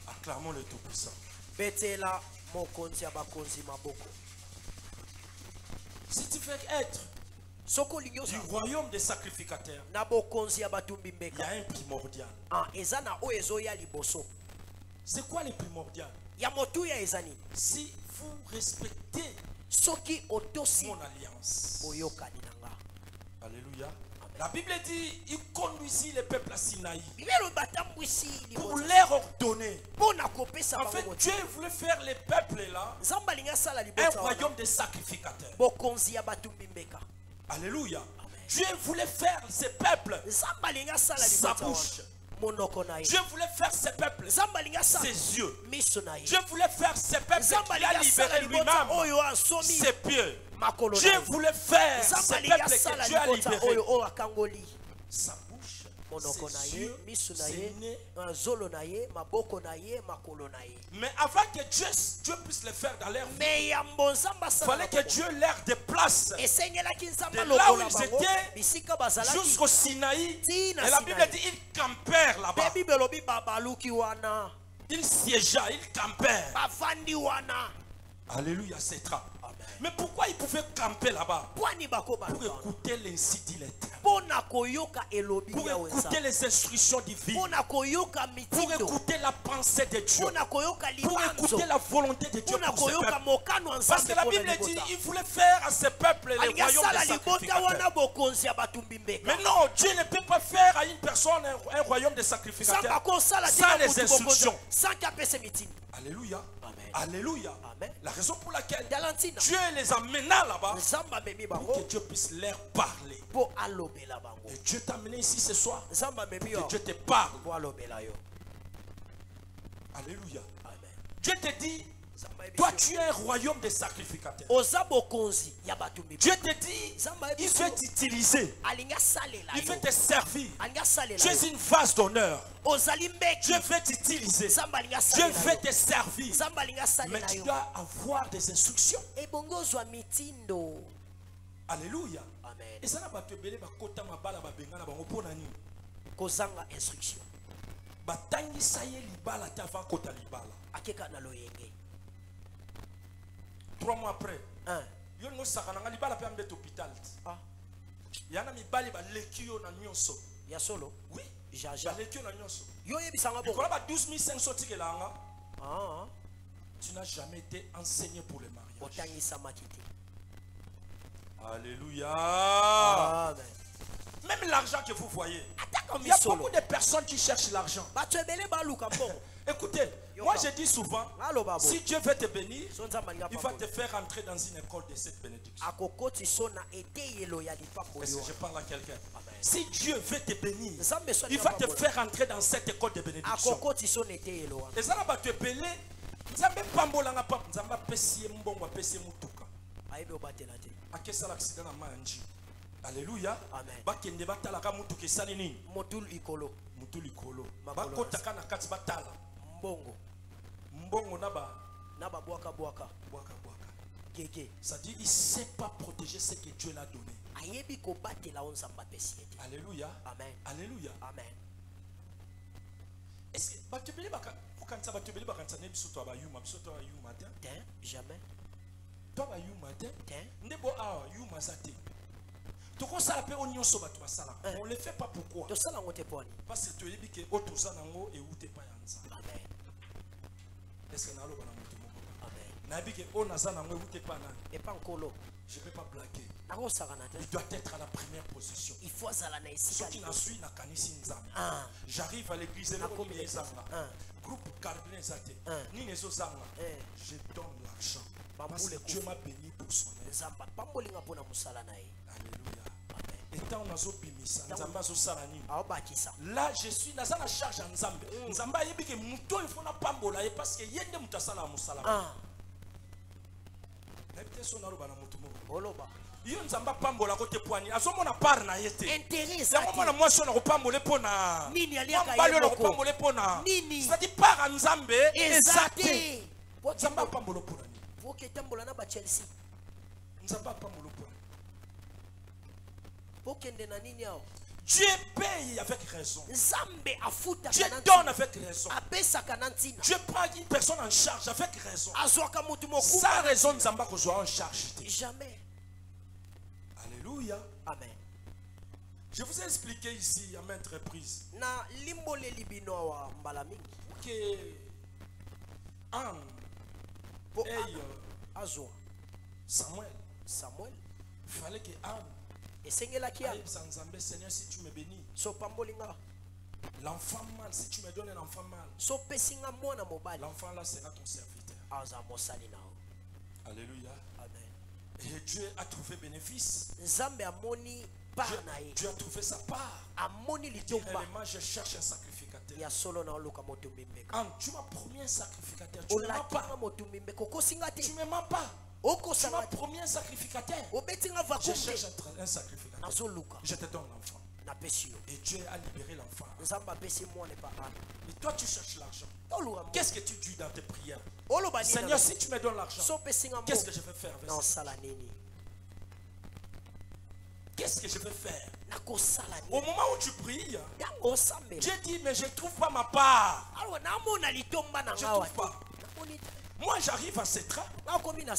Acclamons le Tout-Puissant. Si tu veux être du royaume des sacrificateurs, il y a un primordial. C'est quoi le primordial? Si vous respectez mon alliance. Alléluia. La Bible dit, il conduisit les peuples à Sinaï pour leur ordonner. En fait, Dieu voulait faire les peuples là un royaume de sacrificateurs. Alléluia. Dieu voulait faire ces peuples sa bouche. Dieu voulait faire ses peuples ses yeux. Dieu voulait faire ses peuples qui a libéré lui-même ses pieds. Dieu voulait faire ses peuples que Dieu a libéré sa bouche, ses yeux, ses nez. Mais avant que Dieu puisse le faire dans leur vie, il fallait que Dieu leur déplace de là où ils étaient jusqu'au Sinaï. Et la Bible dit ils campèrent là-bas. Ils siégea, ils campèrent. Alléluia, c'est ça. Mais pourquoi ils pouvaient camper là-bas? Pour écouter l'insi dit l'Éternel. Pour écouter les instructions divines. Pour écouter la pensée de Dieu. Pour écouter la volonté de Dieu pour ce peuple. Parce que la Bible dit il voulait faire à ce peuple les royaumes des sacrificateurs. Mais non, Dieu ne peut pas faire à une personne un royaume de sacrificateurs sans les instructions. Alléluia. Alléluia. Amen. La raison pour laquelle Dieu les amena là-bas pour que Dieu puisse leur parler. Et Dieu t'a amené ici ce soir pour que Dieu te parle. Alléluia. Amen. Dieu te dit, toi tu es un royaume de sacrificateurs. Dieu te dit, il veut t'utiliser. Il veut te servir. Tu es une vase d'honneur. Dieu veut t'utiliser. Dieu veut te servir. Mais tu dois avoir des instructions. Alléluia. Et ça n'a pas été belé bakota mabala babenga na bango pona ni. Kozanga instruction. Batangi saye libala ta avant kota libala. Akeka na loyenge. 3 mois après. Yo ngo sakana nga libala pe ambet hôpital. Yana mibali ba lekio na nyonso. Ya solo? Oui. Jaja. Ba lekio na nyonso. Yo yebisanga boko. Ko ba 12500 tikelanga. tu n'as jamais été enseigné pour le mariage. Alléluia. Amen. Même l'argent que vous voyez, il y a beaucoup de personnes qui cherchent l'argent. Écoutez, moi je dis souvent, si Dieu veut te bénir, il va te faire entrer dans une école de cette bénédiction. Est-ce que je parle à quelqu'un? Si Dieu veut te bénir, il va te faire entrer dans cette école de bénédiction. Et ça va te bénir. Nzambe pambolanga papa nzamba pesiye mbongo apesiye mutuka. Akesa l'accident na manji. Alléluia. Bakende batalaka mutuka esali nini? Motul ikolo. Bakotaka na kati batala. Mbongo naba bwaka. Ça dit il sait pas protéger ce que Dieu l'a donné. Alléluia. Amen. Alléluia. Amen. Est-ce que batubeli baka kansa batubeli bakansa ne biso to abayuma biso to ayuma te? Jamais. To abayuma te? Ndebo a yuma zate. Toko sala pe onyo so batu basala. On le fait pas pourquoi? Parce que tu dis que otoza nango e ute pa yanza. Amen. Est-ce que nalo bana mutu moko? Amen. Na bi ke onaza nango e ute pa na. Et pas encore. Je ne vais pas blaguer. Il doit être à la première position. Il faut qui n'a su na kanisi nzambe. J'arrive à l'église et groupe cardinal zate. Ni nezo zanga. Je donne l'argent. Parce que Dieu m'a béni pour son œuvre. Alléluia. Et tant on a zobimisa, nzamba zo salani. Là je suis dans la charge en nzambe. Nzamba yebi ke muto il faut na pambola parce que yende mutasala musala. Yo nzamba pambola kote poani azomona par na yete intérêt mona mwasi na kopambola pona nini aliaka yelo kopambola pona nini c'est-à-dire par nzambe ezate nzamba pambola pona ni voke tambola na ba Chelsea nzamba pambola pona voke ndena nini yao Dieu paye avec raison. Dieu donne avec raison. Dieu prend une personne en charge avec raison. Sans raison, nous n'avons pas en charge. Jamais. Alléluia. Amen. Je vous ai expliqué ici à maintes reprises que Anne et Samuel, il fallait que Anne Seigneur, si tu me bénis, l'enfant mal, si tu me donnes un enfant mal, l'enfant là sera ton serviteur. Alléluia. Amen. Et Dieu a trouvé bénéfice. Dieu a trouvé sa part. Réellement, je cherche un sacrificateur. Tu m'as promis un sacrificateur. Tu ne m'as pas. Tu ne m'as pas. Tu m'as promis un sacrificateur. Je cherche un sacrificateur. Je te donne l'enfant. Et Dieu a libéré l'enfant. Et toi tu cherches l'argent. Qu'est-ce que tu dis dans tes prières? Seigneur, si tu me donnes l'argent, qu'est-ce que je vais faire avec ça? Qu'est-ce que je vais faire? Au moment où tu pries, Dieu dit mais je ne trouve pas ma part. Je ne trouve pas. Moi j'arrive à ce train.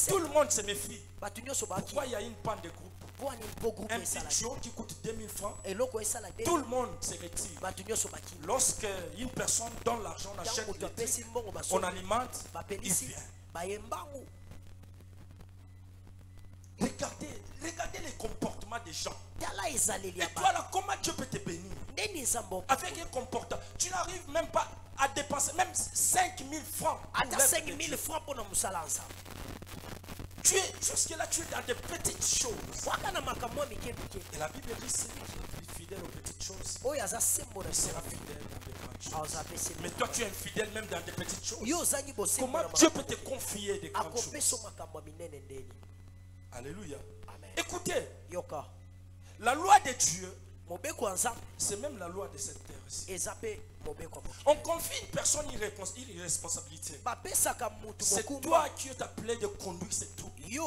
Tout le monde se méfie. Pourquoi il y a une panne de groupe? Un petit show qui coûte 2000 francs. Tout le monde se retire. Lorsque une personne donne l'argent, on achète le truc, on alimente, il vient. Regardez les comportements des gens. Et toi là, comment Dieu peut te bénir? Avec un comportement. Tu n'arrives même pas à dépenser même 5000 francs. 5000 francs pour nous. Tu es jusque là, tu es dans des petites choses. Et la Bible dit c'est fidèle aux petites choses. Il sera fidèle dans des grandes choses. Mais toi tu es infidèle même dans des petites choses. Comment Dieu peut te confier des grandes choses? Alléluia. Amen. Écoutez, la loi de Dieu, c'est même la loi de cette terre ici. On confie une personne irresponsabilité. C'est toi qui es appelé de conduire cette troupe. Et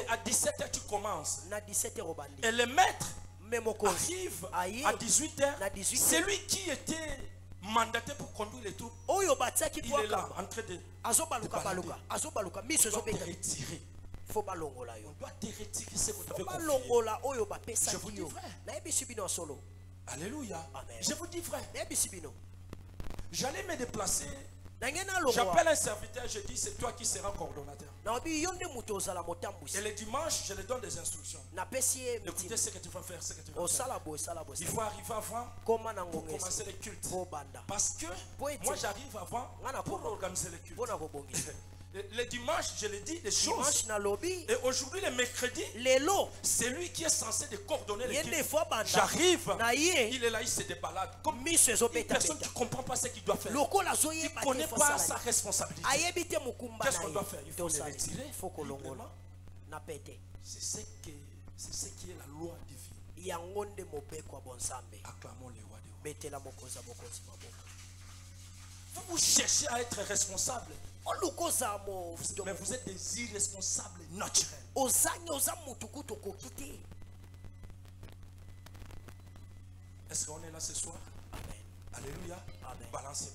à 17h tu commences. Et le maître arrive à 18h. C'est lui qui était mandaté pour conduire les troupes. Il est là en train de retirer. On doit te retirer ce que tu avais confié. Je vous dis vrai. Alléluia. Amen. Je vous dis vrai. J'allais me déplacer J'appelle un serviteur, je dis c'est toi qui seras coordonnateur. Et le dimanche, je lui donne des instructions. Écoutez ce que tu vas faire, ce que tu vas faire. Il faut arriver avant pour commencer le culte. Parce que moi j'arrive avant pour organiser le culte. Le dimanche, je le dis des choses. Et aujourd'hui, le mercredi, c'est lui qui est censé de coordonner le culte. J'arrive, il est là, il se débalade. Comme une personne qui ne comprend pas ce qu'il doit faire. Il ne connaît pas sa responsabilité. Qu'est-ce qu'on doit faire? Il faut le retirer. C'est ce qui est la loi divine. Acclamons le roi des rois. Vous cherchez à être responsable. Mais vous êtes des irresponsables naturels. Est-ce qu'on est là ce soir? Amen. Alléluia. Amen. Balancez.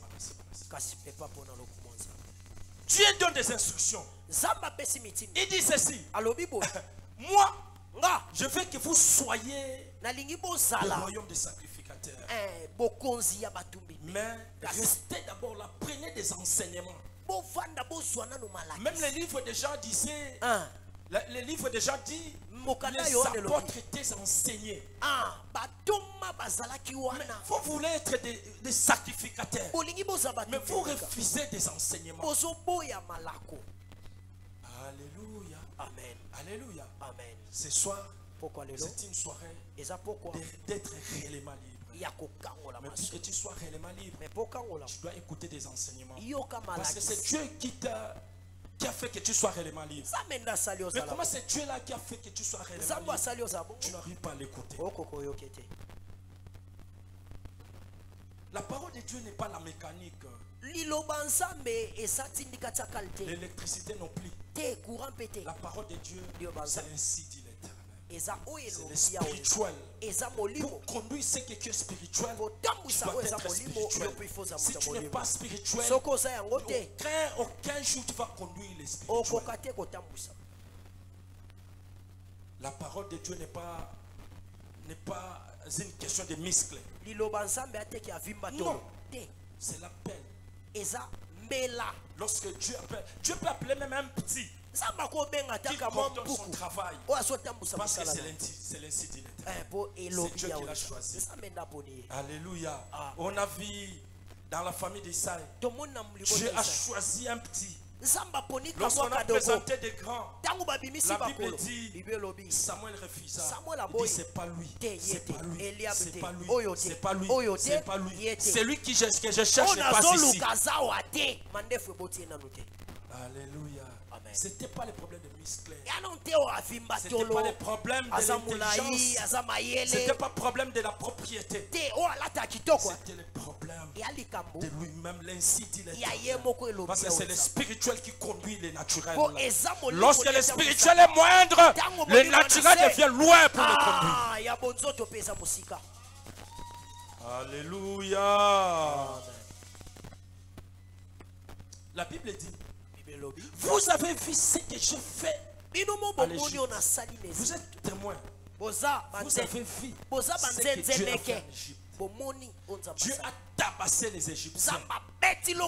Dieu donne des instructions. Il dit ceci. Moi, je veux que vous soyez le royaume des sacrificateurs. Mais restez d'abord là, prenez des enseignements. Même les livres des gens disaient, les livres des gens disent, les apôtres étaient enseignés. Vous voulez être des sacrificateurs, mais vous refusez des enseignements. Alléluia. Amen. Alléluia. Amen. Ce soir, c'est une soirée d'être réellement libre. Mais pour que tu sois réellement libre, tu dois écouter des enseignements. Parce que c'est Dieu qui a fait que tu sois réellement libre. Mais comment c'est Dieu là qui a fait que tu sois réellement libre? Tu n'arrives pas à l'écouter. La parole de Dieu n'est pas la mécanique. L'électricité non plus. La parole de Dieu, c'est ainsi dit l'Éternel. C'est le spirituel. Pour conduire ce qui est spirituel, tu dois être spirituel. Si tu n'es pas spirituel, aucun jour tu vas conduire les spirituels. La parole de Dieu n'est pas une question de muscles. Non, c'est l'appel. Lorsque Dieu appelle, Dieu peut appeler même un petit qui coordonne son travail. Parce que c'est l'insi dit l'Éternel. C'est Dieu qui l'a choisi. Alléluia. On a vu dans la famille d'Isaïe, Dieu a choisi un petit. Lorsqu'on a présenté des grands, la Bible dit, Samuel refusa. Il dit c'est pas lui, c'est pas lui, c'est pas lui, c'est pas lui, c'est pas lui. C'est lui que je cherche n'est pas ici. Alléluia. C'était pas le problème de muscles. C'était pas le problème de l'intelligence. C'était pas le problème de la propriété. C'était le problème de lui-même. L'ainsi dit l'Éternel. Parce que c'est le spirituel qui conduit le naturel. Lorsque le spirituel est moindre, le naturel devient loin pour le conduire. Alléluia. La Bible dit, vous avez vu ce que je fais à l'Égypte. Vous êtes témoin. Vous avez vu ce que Dieu a fait en Égypte. Dieu a tabassé les Égyptiens.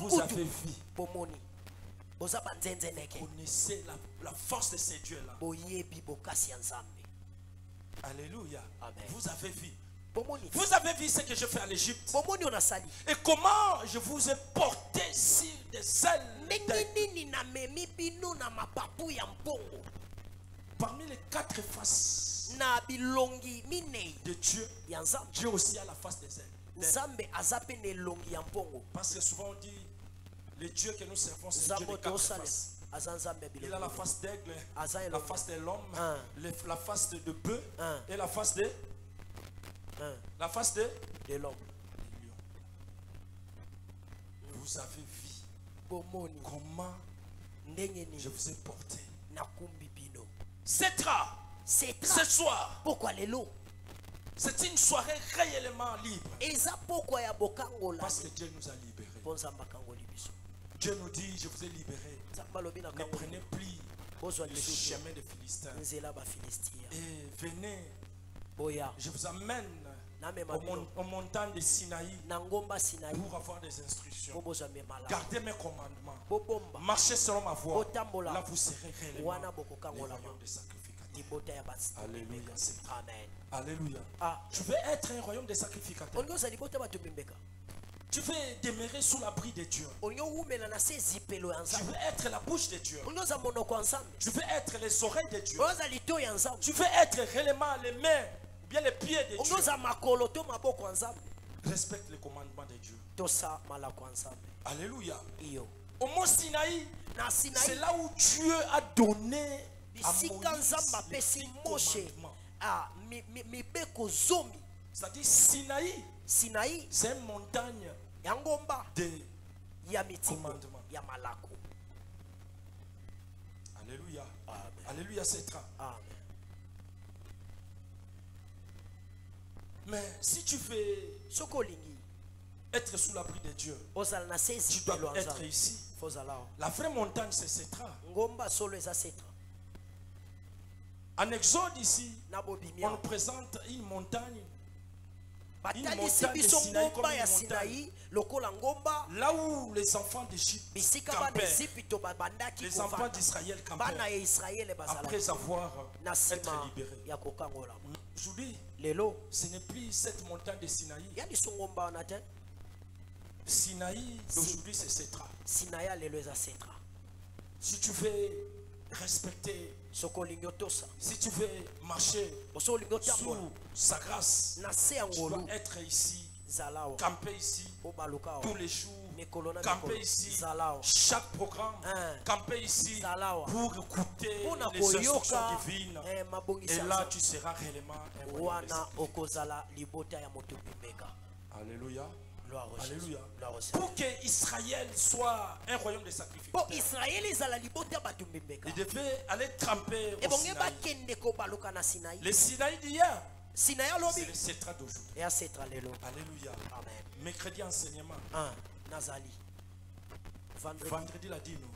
Vous avez vu. Vous connaissez la force de ces dieux-là. Alléluia. Vous avez vu. Vous avez vu ce que je fais à l'Égypte. Et comment je vous ai porté sur des ailes. Parmi les 4 faces de Dieu, Dieu aussi a la face des ailes. Parce que souvent on dit, le Dieu que nous servons, c'est Dieu de 4 faces. Il a la face d'aigle, la face de l'homme, la face de bœuf et la face de... La face de l'homme. Vous avez vu comment je vous ai porté. Ce soir, c'est une soirée réellement libre. Parce que Dieu nous a libérés. Dieu nous dit, je vous ai libérés. Ne prenez plus le chemin des Philistins. Et venez, je vous amène au montant de Sinaï pour avoir des instructions. Gardez mes commandements. Marchez selon ma voie. Là, vous serez réellement le royaume des sacrificateurs. Alléluia. Amen. Alléluia. Tu veux être un royaume des sacrificateurs. Tu veux demeurer sous l'abri de Dieu. Tu veux être la bouche de Dieu. Tu veux être les oreilles de Dieu. Tu veux être réellement les mains, bien les pieds de Dieu. Respecte les commandements de Dieu. Alléluia. Au mont Sinaï, c'est là où Dieu a donné à Moïse les commandements. C'est-à-dire Sinaï, c'est une montagne de commandements. Alléluia. Alléluia, c'est ça. Mais si tu veux être sous l'abri de Dieu, tu dois être ici. La vraie montagne, c'est Sétra. En Exode ici, on nous présente une montagne. Une montagne de Sinaï comme une montagne. Là où les enfants d'Égypte campaient, les enfants d'Israël campaient après avoir été libérés. Aujourd'hui, ce n'est plus cette montagne de Sinaï. Sinaï d'aujourd'hui, c'est Sétra. Si tu veux respecter, si tu veux marcher sous sa grâce, tu dois être ici, camper ici tous les jours, camper ici chaque programme, camper ici pour écouter les instructions divines, et là tu seras réellement un royaume. Alléluia. Alléluia. Pour que Israël soit un royaume de sacrificateurs, il devait aller tremper au Sinaï. Le Sinaï d'hier, c'est le Sétra d'aujourd'hui. Alléluia. Mercredi enseignement. Vendredi la dîme.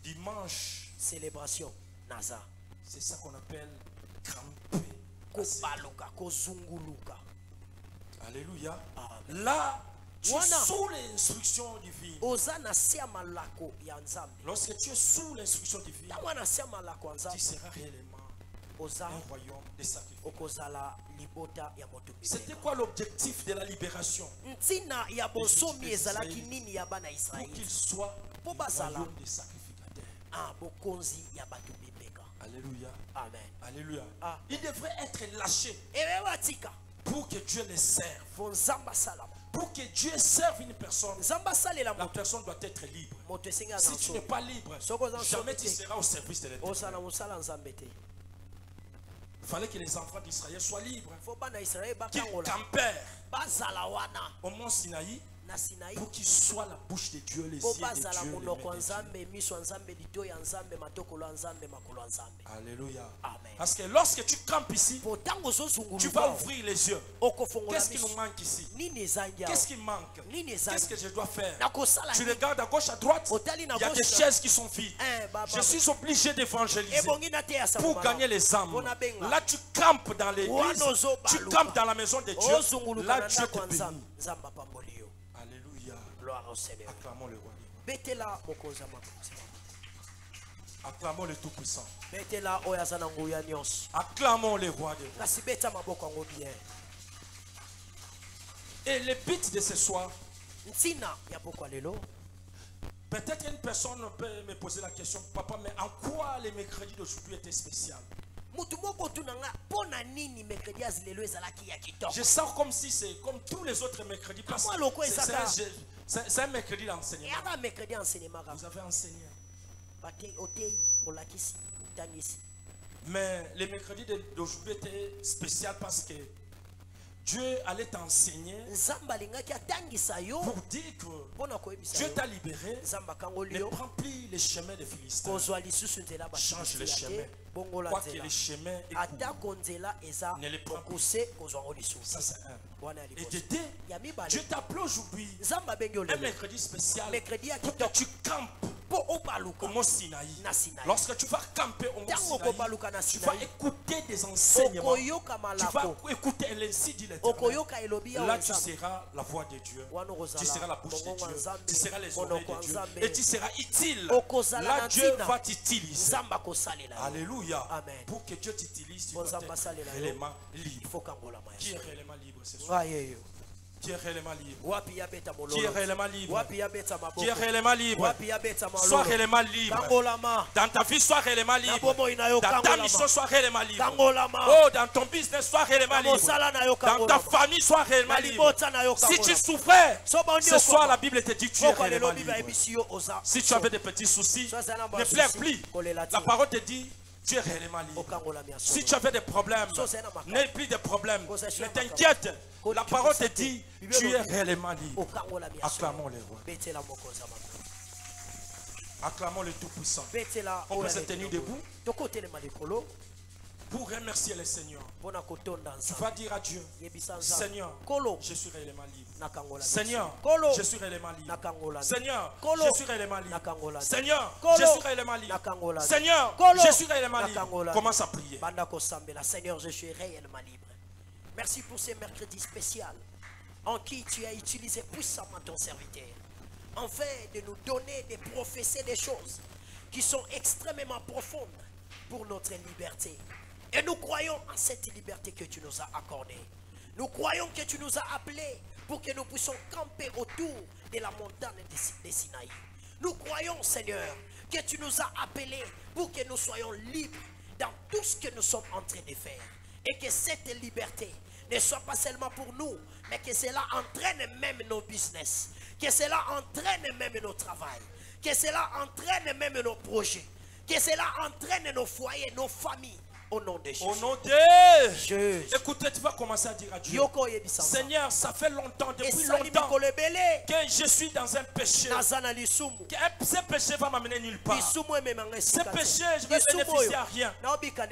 Dimanche célébration. C'est ça qu'on appelle tremper. Alléluia. Là, tu es sous l'instruction divine. Lorsque tu es sous l'instruction divine, tu seras réellement un royaume de sacrifice. C'était quoi l'objectif de la libération? Pour qu'il soit un royaume de sacrificateurs. Alléluia. Amen. Alléluia. Il devrait être lâché pour que Dieu les serve. Pour que Dieu serve une personne, la personne doit être libre. Si tu n'es pas libre, jamais tu seras au service de l'Éternel. Il fallait que les enfants d'Israël soient libres, qu'ils campèrent au mont Sinaï, pour qu'ils soient la bouche de Dieu, les yeux de Dieu. Alléluia. Parce que lorsque tu campes ici, tu vas ouvrir les yeux. Qu'est-ce qui nous manque ici? Qu'est-ce qui manque? Qu'est-ce que je dois faire? Tu regardes à gauche, à droite, il y a des chaises qui sont vides. Je suis obligé d'évangéliser pour gagner les âmes. Là, tu campes dans l'église, tu campes dans la maison de Dieu. Là, Dieu te bénit. Alléluia. Acclamons le roi. Acclamons le Tout-Puissant. Acclamons le roi des rois. Et le but de ce soir, peut-être une personne peut me poser la question, papa, mais en quoi les mercredis d'aujourd'hui étaient spéciaux? Je sens comme si c'est comme tous les autres mercredis. C'est un mercredi d'enseignement. Vous avez enseigné. Mais les mercredis d'aujourd'hui étaient spéciaux parce que Dieu allait t'enseigner pour dire que Dieu t'a libéré. Ne prends plus les chemins des Philistins. Change les chemins. Quoi que les chemins ne les prends plus. Ça c'est un. Et de deux, Dieu t'appelle aujourd'hui un mercredi spécial pour que tu campes au mont Sinaï. Lorsque tu vas camper au mont Sinaï, tu vas écouter des enseignements. Tu vas écouter l'insi dit l'Éternel. Là, tu seras la voix de Dieu. Tu seras la bouche de Dieu. Tu seras les oreilles de Dieu. Et tu seras utile. Là, Dieu va t'utiliser. Alléluia. Pour que Dieu t'utilise, tu dois être réellement libre. Qui est réellement libre ce soir? Qui est réellement libre? Qui est réellement libre? Qui est réellement libre? Sois réellement libre. Dans ta vie, sois réellement libre. Dans ta mission, sois réellement libre. Oh, dans ton business, sois réellement libre. Dans ta famille, sois réellement libre. Si tu souffrais, ce soir, la Bible te dit que tu es réellement libre. Si tu avais des petits soucis, ne pleure plus. La parole te dit tu es réellement libre. Si tu avais des problèmes, n'aie plus de problèmes. Ne t'inquiète. La parole te dit tu es réellement libre. Acclamons les rois. Acclamons le Tout-Puissant. On peut se tenir debout pour remercier le Seigneur. Tu vas dire à Dieu, Seigneur, je suis réellement libre. Seigneur, je suis réellement libre. Seigneur, je suis réellement libre. Seigneur, je suis réellement libre. Seigneur, je suis réellement libre. Commence à prier. Seigneur, je suis réellement libre. Merci pour ces mercredis spéciaux en qui tu as utilisé puissamment ton serviteur, afin de nous donner, de prophéties des choses qui sont extrêmement profondes pour notre liberté. Et nous croyons en cette liberté que tu nous as accordée. Nous croyons que tu nous as appelés pour que nous puissions camper autour de la montagne de Sinaï. Nous croyons, Seigneur, que tu nous as appelés pour que nous soyons libres dans tout ce que nous sommes en train de faire. Et que cette liberté ne soit pas seulement pour nous, mais que cela entraîne même nos business, que cela entraîne même nos travails, que cela entraîne même nos projets, que cela entraîne nos foyers, nos familles. Au nom de Jésus. Au nom de Jésus. Écoutez, tu vas commencer à dire à Dieu, Seigneur, ça fait longtemps, depuis longtemps que je suis dans un péché. Ce péché va m'amener nulle part. Ce péché, je vais bénéficier à rien.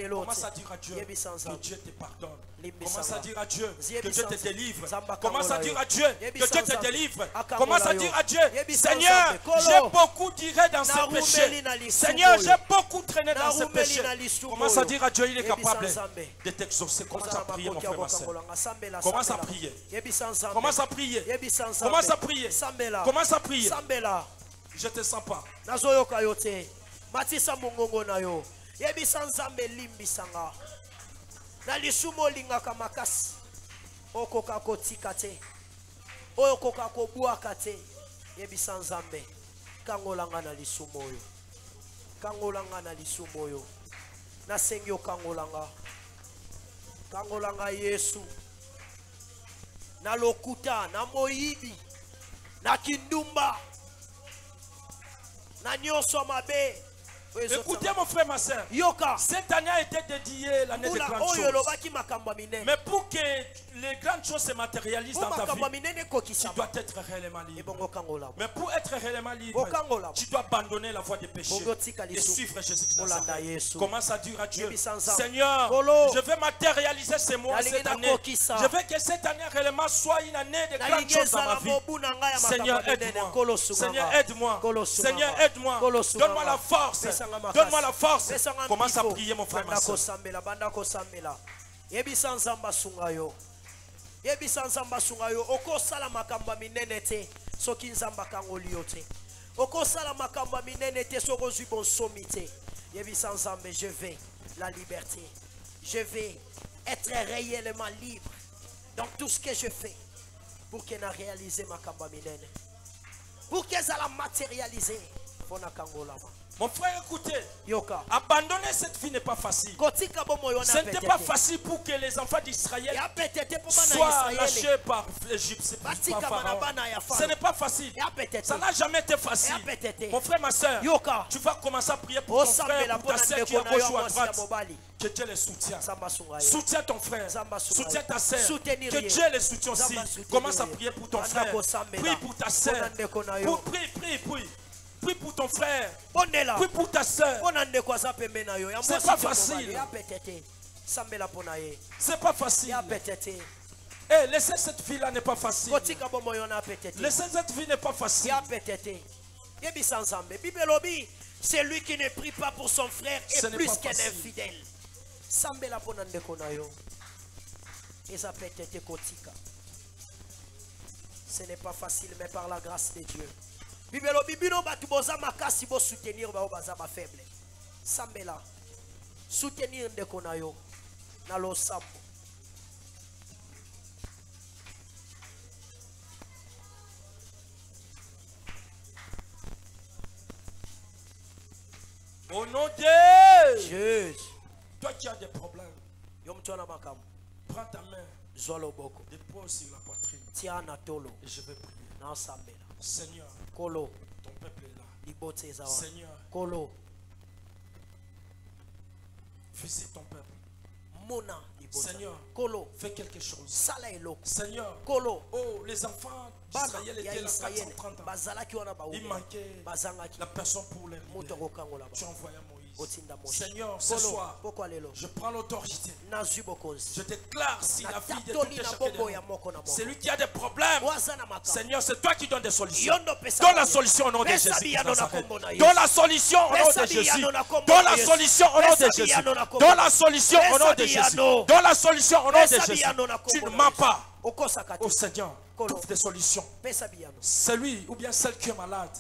Commence à dire à Dieu que Dieu te pardonne. Commence à dire à Dieu que Dieu te délivre. Commence à dire à Dieu que Dieu te délivre. Commence à dire à Dieu, Seigneur, j'ai beaucoup tiré dans ce péché. Seigneur, j'ai beaucoup traîné dans ce péché. Commence à dire à Dieu, il est capable de t'exaucer. Commence à prier, mon frère, ma soeur. Commence à prier. Commence à prier. Commence à prier. Commence à prier. Je ne te sens pas. Na lisumo lingaka makasi okoka kotika te oyo koka kobwaka te yebisa Nzambe kangolanga na lisumo oyo kangolanga na lisumo oyo nasengi yo kangolanga Yesu na lokuta na moyibi na kindumba na nyonso mabe. Écoutez mon frère, ma soeur. Cette année a été dédiée l'année des grandes choses. Mais pour que les grandes choses se matérialisent dans ta vie, tu dois être réellement libre. Mais pour être réellement libre, tu dois abandonner la voie des péchés et suivre Jésus Nazareth. Commence à dire à Dieu, Seigneur, je veux matérialiser ces mots cette année. Je veux que cette année réellement soit une année de grandes choses dans ma vie. Seigneur, aide-moi. Seigneur, aide-moi. Seigneur, aide-moi. Donne-moi la force. Donne-moi la force. Commence à prier, mon frère, ma soeur. Yebisa Nzamba sunga yo okosala makamba minene te soki Nzamba kangoli yo te okosala makamba minene te soko zwi bonsomi te. Yebisa Nzambe, je vais la liberté, je vais être réellement libre dans tout ce que je fais pour qu'elle a réalisé makamba minene, pour qu'elle a matérialisé fona kangolama. Mon frère, écoutez, abandonner cette vie n'est pas facile. Ce n'était pas facile pour que les enfants d'Israël soient lâchés par l'Égypte, par Pharaon. Ce n'est pas facile. Ça n'a jamais été facile. Mon frère, ma soeur, tu vas commencer à prier pour ton frère, pour ta soeur qui est à gauche ou à droite. Que Dieu les soutienne. Soutiens ton frère. Soutiens ta soeur. Que Dieu les soutienne aussi. Commence à prier pour ton frère. Prie pour ta soeur. Prie. Prie pour ton frère. Prie pour ta soeur. C'est pas facile. C'est pas facile. Et laisser cette vie là n'est pas facile. Laisser cette vie n'est pas facile. C'est lui qui ne prie pas pour son frère et plus qu'un infidèle. Sambela ponande konayo. Ce n'est pas facile, mais par la grâce de Dieu. Bibelo bibino batu boza makasi bo soutenir ba baza ba faible. Sambela soutenir de konayo na lo sambo. Au nom de Jésus. Toi qui as des problèmes, prends ta main, dépose sur la poitrine et je vais prier. Seigneur, ton peuple est là. Seigneur, visite ton peuple. Seigneur, fais quelque chose. Seigneur, oh, les enfants d'Israël étaient là 430 ans. Il manquait la personne pour les libérer. Tu envoies Moïse. Seigneur, ce soir, je prends l'autorité. Je déclare si la vie de tout est c'est lui qui a des problèmes. Seigneur, c'est toi qui donnes des solutions. Donne la solution au nom de Jésus. Donne la solution au nom de Jésus. Donne la solution au nom de Jésus. Donne la solution au nom de Jésus. Donne la solution au nom de Jésus. Tu ne mens pas. Oh Seigneur, trouve des solutions. Celui ou bien celle qui est malade,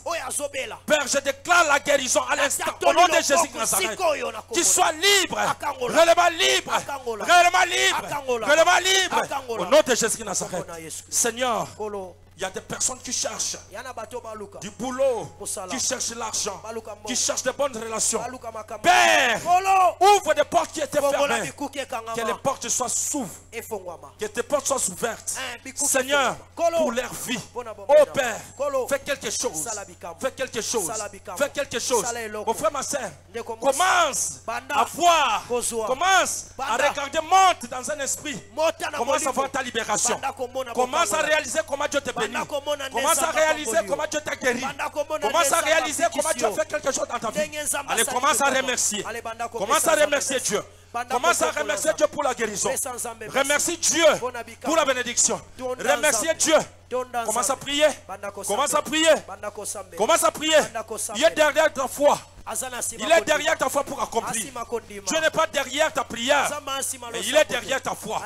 Père, je déclare la guérison à l'instant au nom de Jésus de Nazareth. Qu'il soit libre, réellement libre, réellement libre, réellement libre au nom de Jésus de Nazareth. Seigneur, il y a des personnes qui cherchent du boulot, qui cherchent l'argent, qui cherchent de bonnes relations. Père, ouvre des portes qui étaient fermées. Que les portes soient s'ouvrent. Que tes portes soient ouvertes. Seigneur, pour leur vie. Oh Père, fais quelque chose. Fais quelque chose. Fais quelque chose. Mon frère, ma soeur, commence à voir. Commence à regarder, monte dans un esprit. Commence à voir ta libération. Commence à réaliser comment Dieu te bénit. Commence à réaliser comment Dieu t'a guéri. Commence à réaliser comment Dieu a fait quelque chose dans ta vie. Allez, commence à remercier. Commence à remercier Dieu. Commence à remercier Dieu pour la guérison. Remercie Dieu pour la bénédiction. Remerciez Dieu. Commence à prier. Commence à prier. Commence à prier. Il est derrière ta foi. Il est derrière ta foi pour accomplir. Dieu n'est pas derrière ta prière, mais il est derrière ta foi.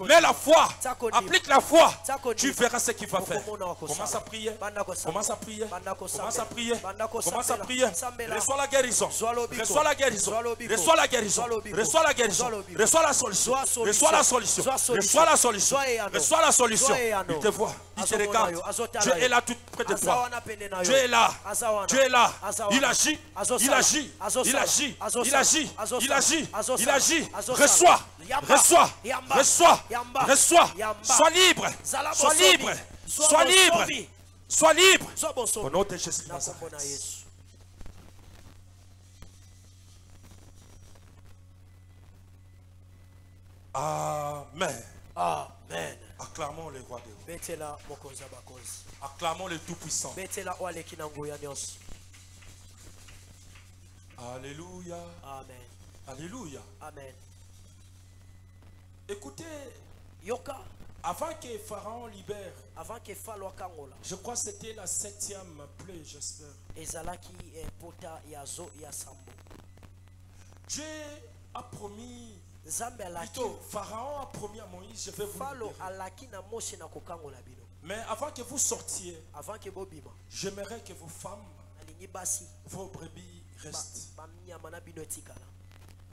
Mais la foi, applique la foi, tu verras ce qu'il va faire. Commence à prier. Commence à prier. Commence à prier. Commence à prier. Reçois la guérison. Reçois la guérison. Reçois la guérison. Reçois la guérison. Reçois la solution. Reçois la solution. Reçois la solution. Reçois la solution. Il te voit. Il te regarde. Dieu est là tout près de toi. Dieu est là. Dieu est là. Il agit. Il agit, il agit, il agit, il agit, il agit. Reçois, reçois, reçois, reçois. Sois libre, sois libre, sois libre, sois libre. Au nom de Jésus. Amen. Amen. Acclamons le roi des rois. Acclamons le Tout-Puissant. Alléluia. Amen. Alléluia. Amen. Écoutez, Yoka, avant que Pharaon libère, avant que Pharaon kangola, je crois que c'était la 7e plaie, j'espère. Ezalaki pota yazo ya sambo. Dieu a promis, plutôt Pharaon a promis à Moïse, je vais vous libérer. Mais avant que vous sortiez, j'aimerais que vos femmes, vos brebis restent.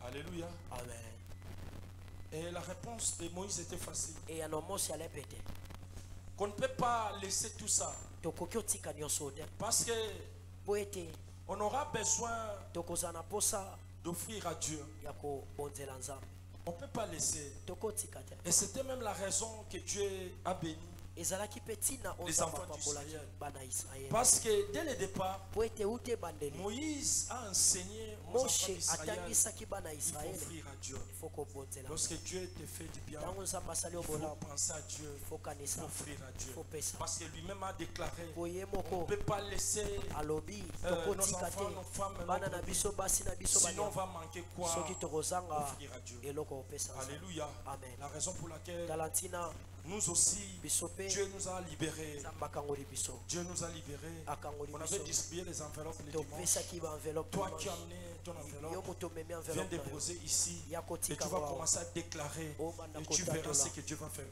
Alléluia. Amen. Et la réponse de Moïse était facile. Qu'on ne peut pas laisser tout ça. Parce que on aura besoin d'offrir à Dieu. On ne peut pas laisser. Et c'était même la raison que Dieu a béni les enfants d'Israël. Parce que dès le départ, Moïse a enseigné aux enfants d'Israël qu'il faut offrir à Dieu. Lorsque Dieu te fait du bien, il faut penser à Dieu, il faut offrir à Dieu. Parce que lui-même a déclaré qu'on ne peut pas laisser nos enfants, nos femmes, sinon on va manquer quoi? Offrir à Dieu. Alléluia. La raison pour laquelle Nous aussi, Dieu nous a libérés. Dieu nous a libérés. On avait distribué les enveloppes les dimanches. Toi qui as amené ton enveloppe, viens déposer ici. Et tu vas commencer à déclarer. Et tu verras ce que Dieu va faire.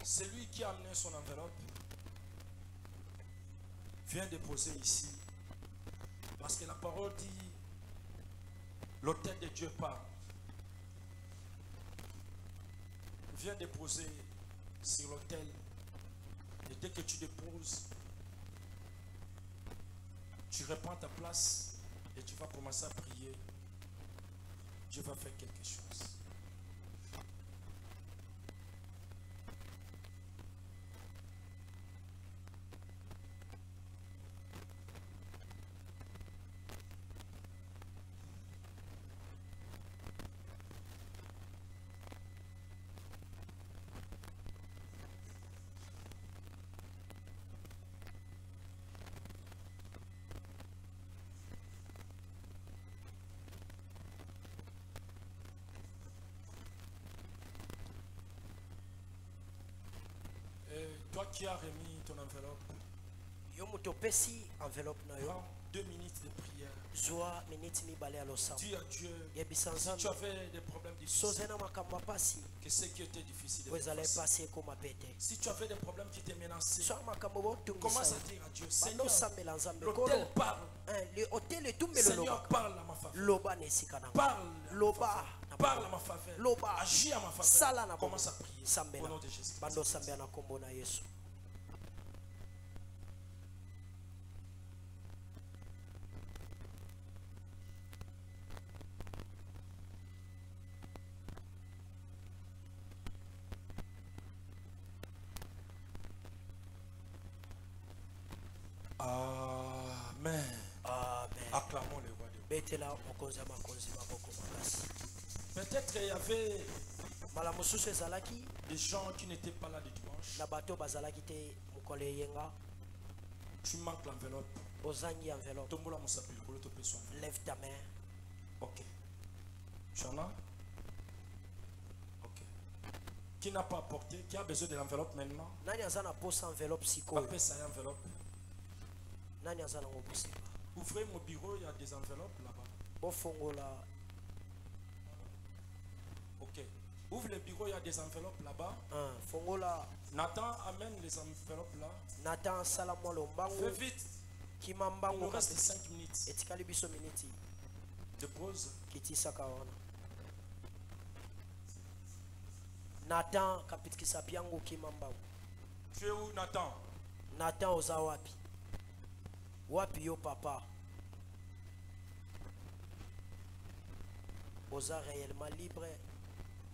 Celui qui a amené son enveloppe, viens déposer ici. Parce que la parole dit, l'autel de Dieu parle. Viens déposer sur l'autel. Et dès que tu déposes, tu reprends ta place et tu vas commencer à prier. Dieu va faire quelque chose. Toi qui as remis ton enveloppe, prends 2 minutes de prière. Dis à Dieu, si tu avais des problèmes difficiles, que ce qui était difficile est si tu avais des problèmes qui te menaçaient, commence à dire à Dieu, Seigneur, l'autel parle. Seigneur, parle à ma faveur. Parle à ma faveur. Agis à ma faveur. Commence à prier. Au nom de Jésus. Amen. Acclamons le roi de Peut-être il y avait des gens qui n'étaient pas là le dimanche. Tu manques l'enveloppe. Lève ta main. Ok. Tu en as? Ok. Qui n'a pas apporté? Qui a besoin de l'enveloppe maintenant? Appelle ça une enveloppe. Ouvrez mon bureau, il y a des enveloppes là-bas. Ok. Ouvre le bureau, il y a des enveloppes là-bas. Nathan amène les enveloppes là. Fais vite. Il nous reste 5 minutes. Dépose. Nathan kapitikisa piangu kimambao. Tu es où Nathan? Nathan oza wapi? Wapi yo papa? Oza réellement libre.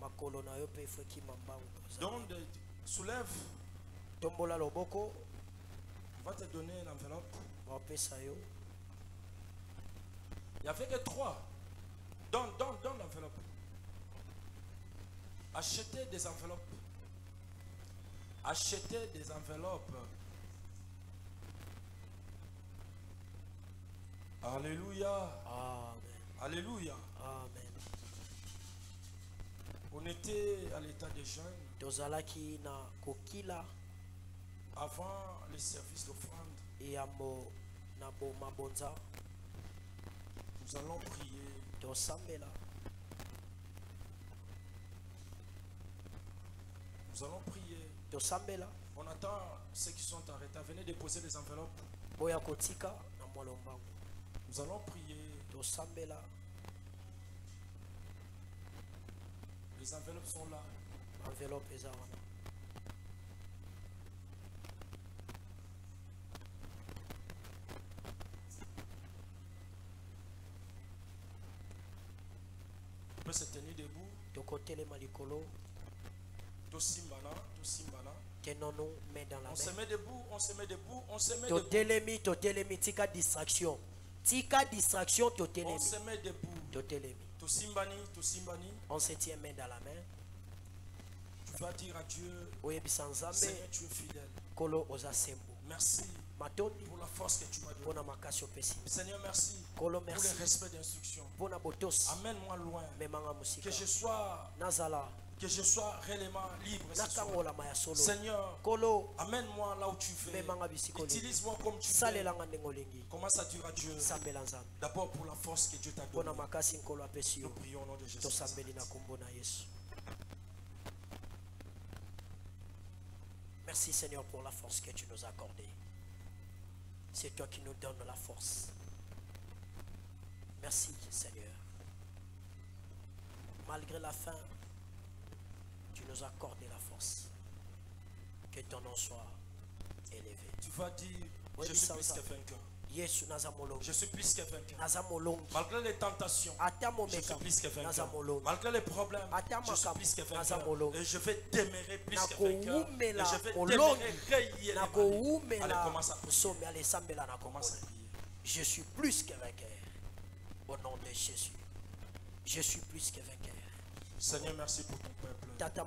Ma colonna yo pe fwe kimambao. Donc soulève. Tombola loboko. On va te donner l'enveloppe. Il n'y avait que 3. Donne l'enveloppe. Achetez des enveloppes. Achetez des enveloppes. Alléluia. Amen. Alléluia. Amen. On était à l'état de jeûne. Avant les services d'offrande. Nous allons prier. Nous allons prier. On attend ceux qui sont arrêtés. Venez déposer les enveloppes. Nous allons prier. Les enveloppes sont là. On peut se tenir debout. Tosimbana. On se met debout, on se met debout, on se met debout. Totelemi, tika distraction. Tika distraction, totelemi. On se met debout. Totelemi. Tosimbani. On se tient main dans la main. Tu vas dire à Dieu, Seigneur, tu es fidèle. Kolo oza sembo. Merci pour la force que tu m'as donnée. Seigneur, merci pour le respect d'instruction. Amène-moi loin. Que je sois réellement libre ce soir. Seigneur, amène-moi là où tu veux. Utilise-moi comme tu veux. Commence à dire à Dieu. D'abord pour la force que Dieu t'a donnée. Nous prions au nom de Jésus. Merci Seigneur pour la force que tu nous as accordée. C'est toi qui nous donnes la force. Merci Seigneur. Malgré la faim, tu nous as accordé la force. Que ton nom soit élevé. Tu vas dire, je suis plus que vainqueur. Je suis plus que vainqueur. Malgré les tentations, je suis plus que vainqueur. Malgré les problèmes, je suis plus que vainqueur. Et je vais demeurer plus que vainqueur. Et je vais demeurer réellement. Allez, commence à prier. Je suis plus que vainqueur. Au nom de Jésus. Je suis plus que vainqueur. Seigneur, merci pour ton peuple.